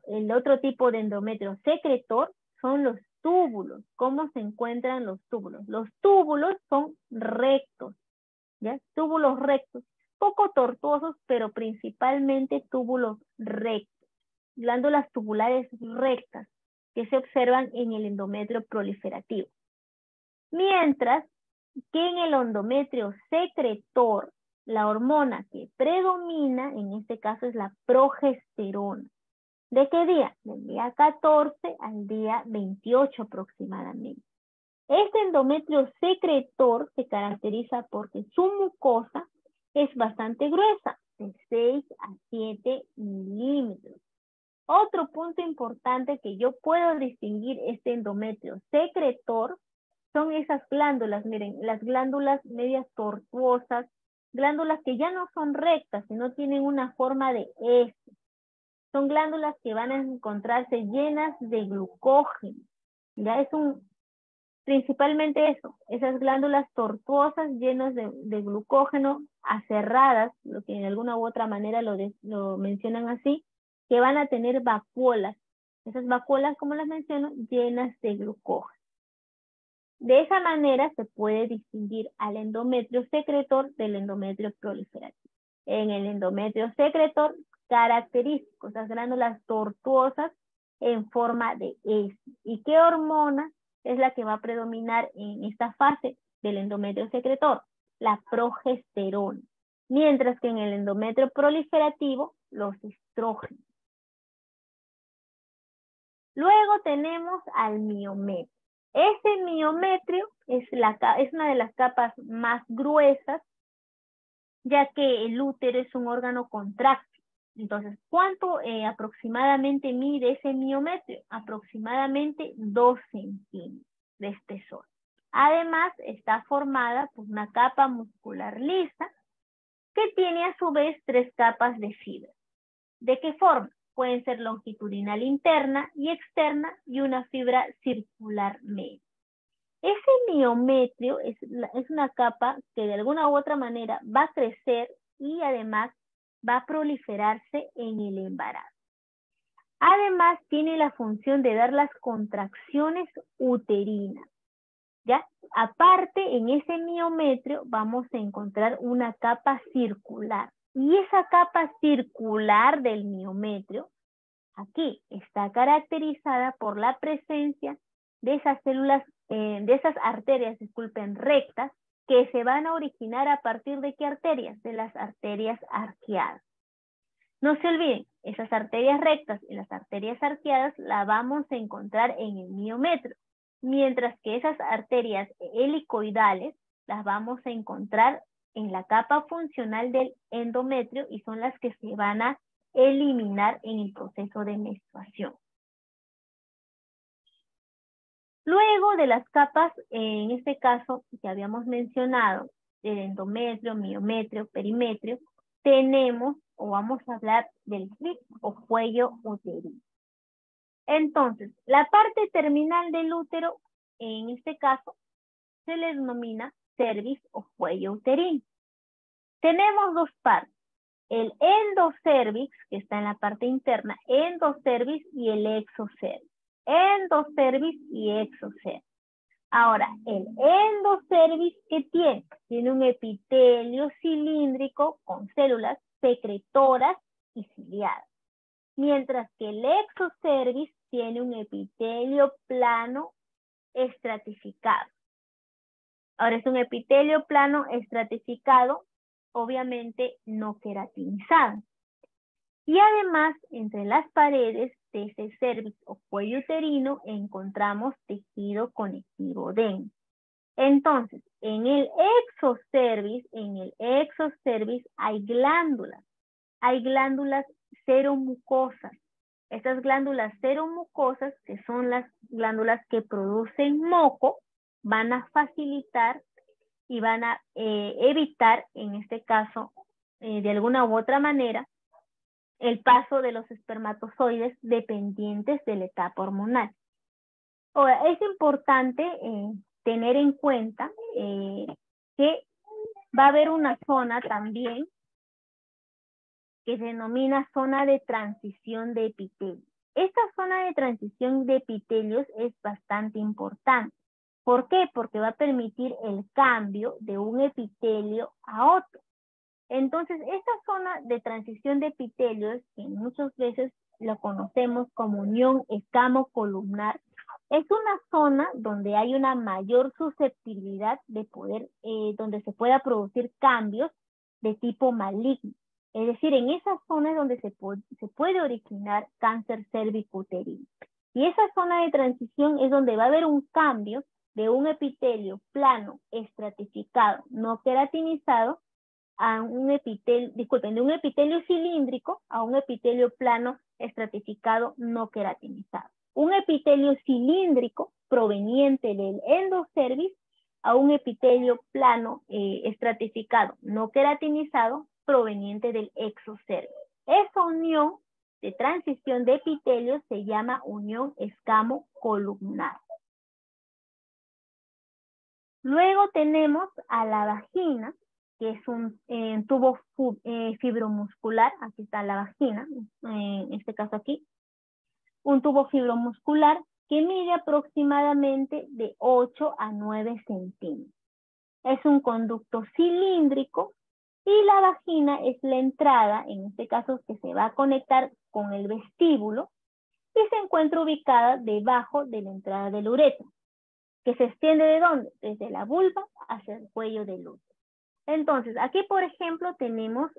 el otro tipo de endometrio secretor son los túbulos. ¿Cómo se encuentran los túbulos? Los túbulos son rectos, ¿ya? Túbulos rectos, poco tortuosos, pero principalmente túbulos rectos. Glándulas tubulares rectas que se observan en el endometrio proliferativo. Mientras que en el endometrio secretor, la hormona que predomina, en este caso, es la progesterona. ¿De qué día? Del día 14 al día 28 aproximadamente. Este endometrio secretor se caracteriza porque su mucosa es bastante gruesa, de 6 a 7 milímetros. Otro punto importante que yo puedo distinguir este endometrio secretor son esas glándulas, miren, las glándulas medias tortuosas, glándulas que ya no son rectas, sino tienen una forma de S. Son glándulas que van a encontrarse llenas de glucógeno. Ya es principalmente eso, esas glándulas tortuosas llenas de glucógeno, aserradas, lo que en alguna u otra manera lo mencionan así, que van a tener vacuolas. Esas vacuolas, como las menciono, llenas de glucógeno. De esa manera se puede distinguir al endometrio secretor del endometrio proliferativo. En el endometrio secretor, característico, esas glándulas tortuosas en forma de S. ¿Y qué hormona es la que va a predominar en esta fase del endometrio secretor? La progesterona. Mientras que en el endometrio proliferativo, los estrógenos. Luego tenemos al miometrio. Este miometrio es una de las capas más gruesas, ya que el útero es un órgano contráctil. Entonces, ¿cuánto aproximadamente mide ese miometrio? Aproximadamente 2 centímetros de espesor. Además, está formada por una capa muscular lisa que tiene a su vez 3 capas de fibra. ¿De qué forma? Pueden ser longitudinal interna y externa y una fibra circular media. Ese miometrio es una capa que de alguna u otra manera va a crecer y además va a proliferarse en el embarazo. Además, tiene la función de dar las contracciones uterinas. ¿Ya? Aparte, en ese miometrio vamos a encontrar una capa circular. Y esa capa circular del miometrio, aquí, está caracterizada por la presencia de esas células, de esas arterias, disculpen, rectas, que se van a originar a partir de ¿qué arterias? De las arterias arqueadas. No se olviden, esas arterias rectas y las arterias arqueadas las vamos a encontrar en el miometrio, mientras que esas arterias helicoidales las vamos a encontrar en la capa funcional del endometrio y son las que se van a eliminar en el proceso de menstruación. Luego de las capas, en este caso que habíamos mencionado, el endometrio, miometrio, perimetrio, tenemos o vamos a hablar del slip o cuello uterino. Entonces, la parte terminal del útero, en este caso, se le denomina cervix o cuello uterino. Tenemos dos partes, el endocervix, que está en la parte interna, endocervix y el exocervix. Endocervix y exocervix. Ahora, el endocervix, ¿qué tiene? Tiene un epitelio cilíndrico con células secretoras y ciliadas. Mientras que el exocervix tiene un epitelio plano estratificado. Ahora es un epitelio plano estratificado, obviamente no queratinizado. Y además, entre las paredes de ese cervix o cuello uterino encontramos tejido conectivo denso. Entonces, en el exocervix hay glándulas seromucosas. Estas glándulas seromucosas, que son las glándulas que producen moco, van a facilitar y van a evitar, en este caso, de alguna u otra manera, el paso de los espermatozoides dependientes de la etapa hormonal. Ahora, es importante tener en cuenta que va a haber una zona también que se denomina zona de transición de epitelios. Esta zona de transición de epitelios es bastante importante. ¿Por qué? Porque va a permitir el cambio de un epitelio a otro. Entonces, esta zona de transición de epitelios, que muchas veces lo conocemos como unión escamo-columnar, es una zona donde hay una mayor susceptibilidad de poder, donde se pueda producir cambios de tipo maligno. Es decir, en esa zona es donde se puede originar cáncer cervicuterino. Y esa zona de transición es donde va a haber un cambio de un epitelio plano, estratificado, no queratinizado, a un epitelio, de un epitelio cilíndrico a un epitelio plano, estratificado, no queratinizado. Un epitelio cilíndrico proveniente del endocervix a un epitelio plano, estratificado, no queratinizado, proveniente del exocervix. Esa unión de transición de epitelios se llama unión escamo-columnar. Luego tenemos a la vagina, que es un tubo fibromuscular. Aquí está la vagina, en este caso aquí. Un tubo fibromuscular que mide aproximadamente de 8 a 9 centímetros. Es un conducto cilíndrico y la vagina es la entrada, en este caso que se va a conectar con el vestíbulo y se encuentra ubicada debajo de la entrada del uretro, que se extiende ¿de dónde? Desde la vulva hacia el cuello del útero. Entonces, aquí por ejemplo tenemos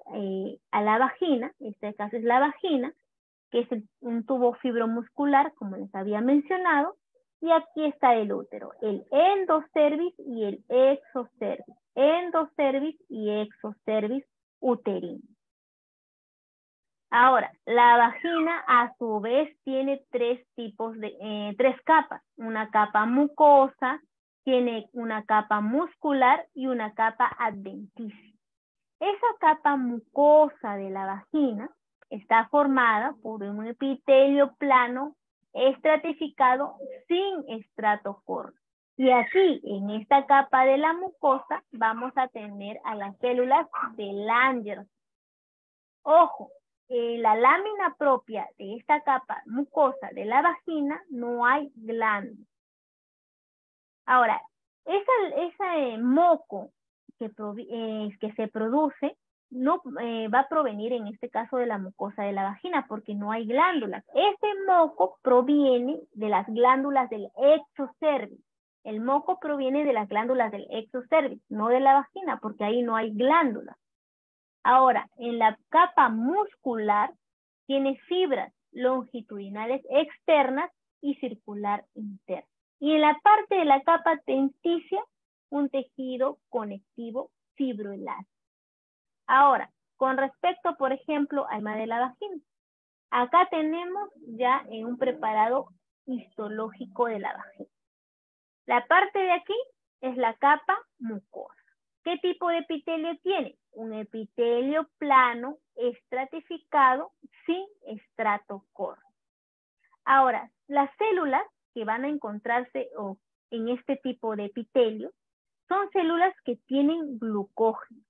a la vagina, en este caso es la vagina, que es un tubo fibromuscular, como les había mencionado, y aquí está el útero, el endocervix y el exocervix, endocervix y exocervix uterino. Ahora, la vagina a su vez tiene tres capas, una capa mucosa, tiene una capa muscular y una capa adventicia. Esa capa mucosa de la vagina está formada por un epitelio plano estratificado sin estrato córneo. Y aquí, en esta capa de la mucosa, vamos a tener a las células de Langerhans. Ojo, la lámina propia de esta capa mucosa de la vagina no hay glándulas. Ahora, ese moco que se produce no va a provenir en este caso de la mucosa de la vagina porque no hay glándulas. Este moco proviene de las glándulas del exocervix. El moco proviene de las glándulas del exocervix, no de la vagina porque ahí no hay glándulas. Ahora, en la capa muscular tiene fibras longitudinales externas y circular interna. Y en la parte de la capa adventicia, un tejido conectivo fibroelástico. Ahora, Con respecto, por ejemplo, al tema de la vagina. Acá tenemos ya un preparado histológico de la vagina. La parte de aquí es la capa mucosa. ¿Qué tipo de epitelio tiene? Un epitelio plano, estratificado, sin estrato córneo. Ahora, las células que van a encontrarse en este tipo de epitelio son células que tienen glucógeno.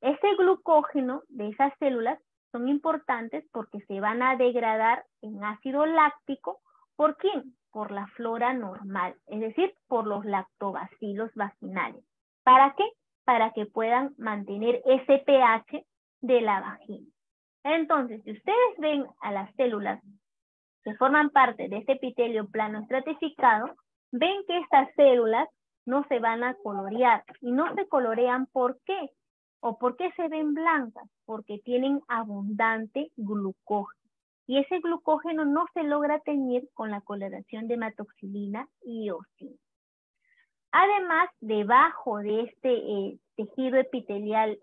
Ese glucógeno de esas células son importantes porque se van a degradar en ácido láctico. ¿Por quién? Por la flora normal, es decir, por los lactobacilos vaginales. ¿Para qué? Para que puedan mantener ese pH de la vagina. Entonces, si ustedes ven a las células que forman parte de este epitelio plano estratificado, ven que estas células no se van a colorear. Y no se colorean, ¿por qué? ¿O por qué se ven blancas? Porque tienen abundante glucógeno. Y ese glucógeno no se logra teñir con la coloración de hematoxilina y eosina. Además, debajo de este tejido epitelial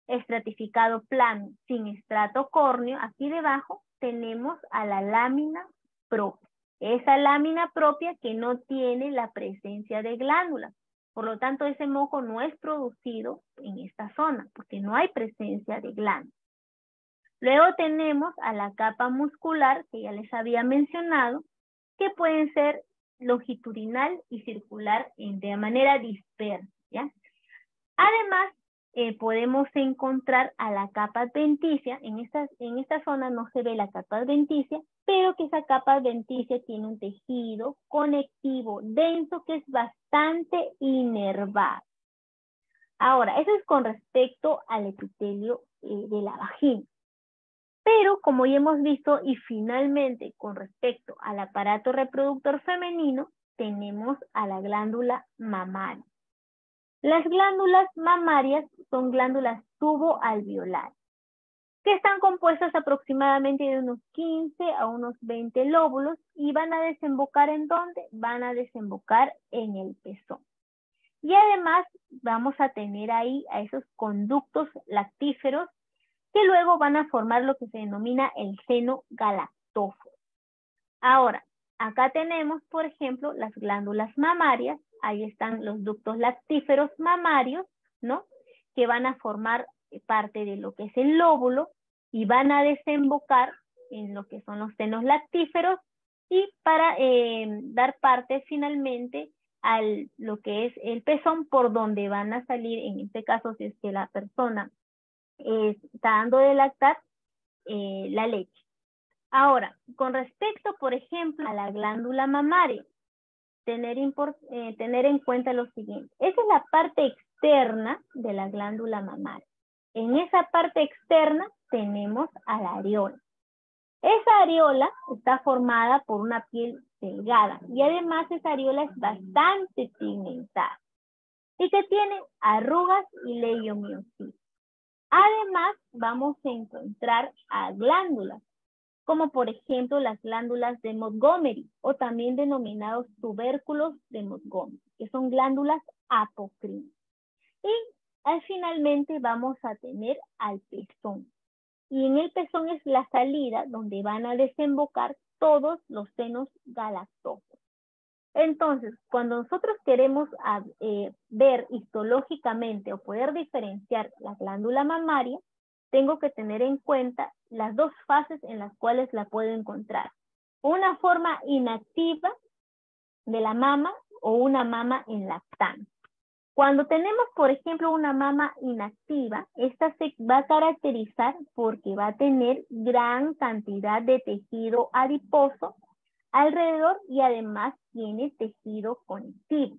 estratificado plano sin estrato córneo, aquí debajo tenemos a la lámina propia. Esa lámina propia que no tiene la presencia de glándulas. Por lo tanto, ese moco no es producido en esta zona porque no hay presencia de glándulas. Luego tenemos a la capa muscular que ya les había mencionado, que pueden ser longitudinal y circular de manera dispersa, ¿ya? Además, podemos encontrar a la capa adventicia. En esta zona no se ve la capa adventicia, pero que esa capa adventicia tiene un tejido conectivo denso que es bastante inervado. Ahora, eso es con respecto al epitelio de la vagina. Pero como ya hemos visto, y finalmente con respecto al aparato reproductor femenino, tenemos a la glándula mamaria. Las glándulas mamarias son glándulas tuboalveolares, que están compuestas aproximadamente de unos 15 a unos 20 lóbulos y van a desembocar ¿en dónde? Van a desembocar en el pezón. Y además vamos a tener ahí a esos conductos lactíferos que luego van a formar lo que se denomina el seno galactóforo. Ahora, acá tenemos, por ejemplo, las glándulas mamarias. Ahí están los ductos lactíferos mamarios, ¿no? Que van a formar parte de lo que es el lóbulo y van a desembocar en lo que son los senos lactíferos y para dar parte finalmente a lo que es el pezón, por donde van a salir, en este caso, si es que la persona está dando de lactar, la leche. Ahora, con respecto, por ejemplo, a la glándula mamaria, tener en cuenta lo siguiente. Esa es la parte externa de la glándula mamaria. En esa parte externa tenemos a la areola. Esa areola está formada por una piel delgada y además esa areola es bastante pigmentada y que tiene arrugas y leiomiositis. Además, vamos a encontrar a glándulas, como por ejemplo las glándulas de Montgomery, o también denominados tubérculos de Montgomery, que son glándulas apocrinas. Y finalmente vamos a tener al pezón. Y en el pezón es la salida donde van a desembocar todos los senos galactóforos. Entonces, cuando nosotros queremos ver histológicamente o poder diferenciar la glándula mamaria, tengo que tener en cuenta las dos fases en las cuales la puedo encontrar. Una forma inactiva de la mama o una mama en lactancia. Cuando tenemos, por ejemplo, una mama inactiva, esta se va a caracterizar porque va a tener gran cantidad de tejido adiposo alrededor y además tiene tejido conectivo.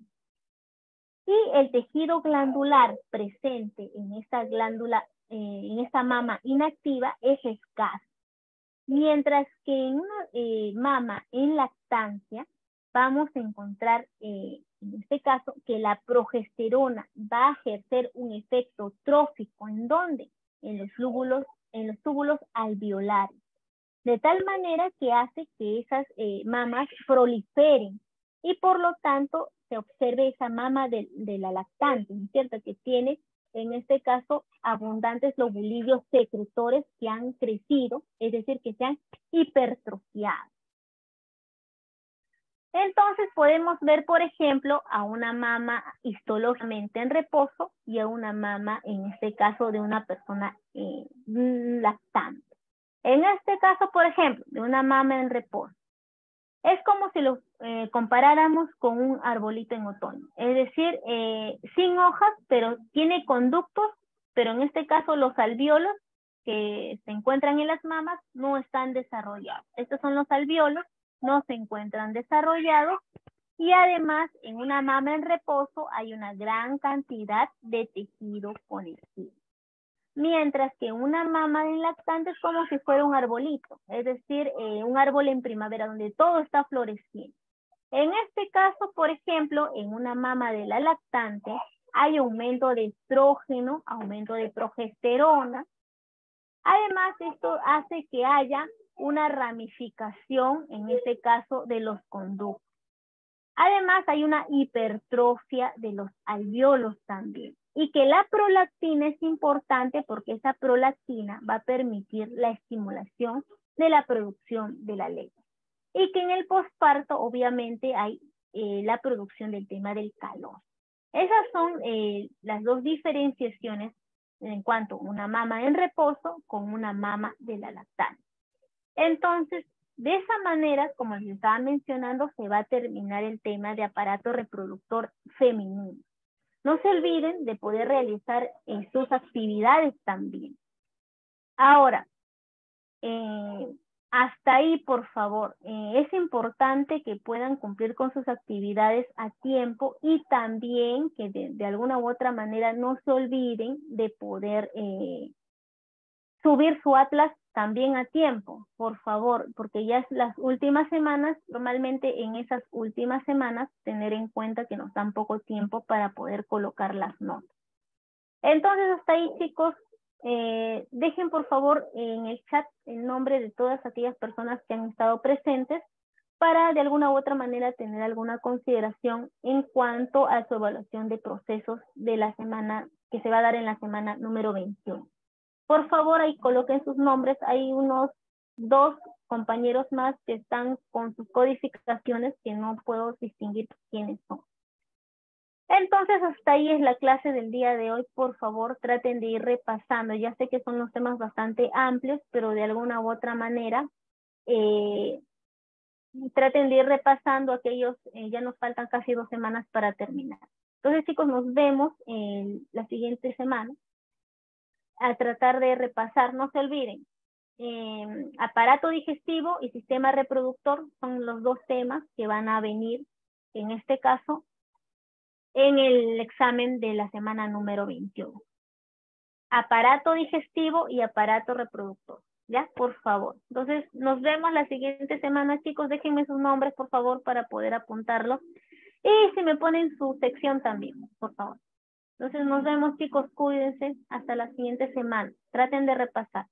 Y el tejido glandular presente en esta glándula, en esta mama inactiva es escaso. Mientras que en una mama en lactancia vamos a encontrar, en este caso, que la progesterona va a ejercer un efecto trófico. ¿En dónde? En los túbulos alveolares. De tal manera que hace que esas mamas proliferen y por lo tanto se observe esa mama de la lactante, ¿no es cierto? Que tiene en este caso, abundantes lobulillos secretores que han crecido, es decir, que se han hipertrofiado. Entonces podemos ver, por ejemplo, a una mama histológicamente en reposo y a una mama, en este caso, de una persona lactante. En este caso, por ejemplo, de una mama en reposo, es como si lo comparáramos con un arbolito en otoño. Es decir, sin hojas, pero tiene conductos, pero en este caso los alvéolos que se encuentran en las mamas no están desarrollados. Estos son los alvéolos, no se encuentran desarrollados, y además en una mama en reposo hay una gran cantidad de tejido conectivo. Mientras que una mama en lactante es como si fuera un arbolito, es decir, un árbol en primavera donde todo está floreciendo. En este caso, por ejemplo, en una mama de la lactante hay aumento de estrógeno, aumento de progesterona. Además, esto hace que haya una ramificación, en este caso, de los conductos. Además, hay una hipertrofia de los alvéolos también. Y que la prolactina es importante porque esa prolactina va a permitir la estimulación de la producción de la leche. Y que en el posparto, obviamente, hay la producción del tema del calor. Esas son las dos diferenciaciones en cuanto a una mama en reposo con una mama de la lactancia. Entonces, de esa manera, como les estaba mencionando, se va a terminar el tema de aparato reproductor femenino. No se olviden de poder realizar sus actividades también. Ahora, hasta ahí, por favor. Es importante que puedan cumplir con sus actividades a tiempo y también que de alguna u otra manera no se olviden de poder subir su atlas también a tiempo, por favor, porque ya es las últimas semanas, normalmente en esas últimas semanas, tener en cuenta que nos dan poco tiempo para poder colocar las notas. Entonces, hasta ahí, chicos, dejen por favor en el chat el nombre de todas aquellas personas que han estado presentes para de alguna u otra manera tener alguna consideración en cuanto a su evaluación de procesos de la semana que se va a dar en la semana número 21. Por favor, ahí coloquen sus nombres. Hay unos 2 compañeros más que están con sus codificaciones que no puedo distinguir quiénes son. Entonces, hasta ahí es la clase del día de hoy. Por favor, traten de ir repasando. Ya sé que son los temas bastante amplios, pero de alguna u otra manera, traten de ir repasando aquellos, ya nos faltan casi 2 semanas para terminar. Entonces, chicos, nos vemos la siguiente semana a tratar de repasar. No se olviden, aparato digestivo y sistema reproductor son los 2 temas que van a venir, en este caso, en el examen de la semana número 21. Aparato digestivo y aparato reproductor, ¿ya? Por favor. Entonces, nos vemos la siguiente semana, chicos. Déjenme sus nombres, por favor, para poder apuntarlos. Y si me ponen su sección también, por favor. Entonces, nos vemos, chicos. Cuídense. Hasta la siguiente semana. Traten de repasar.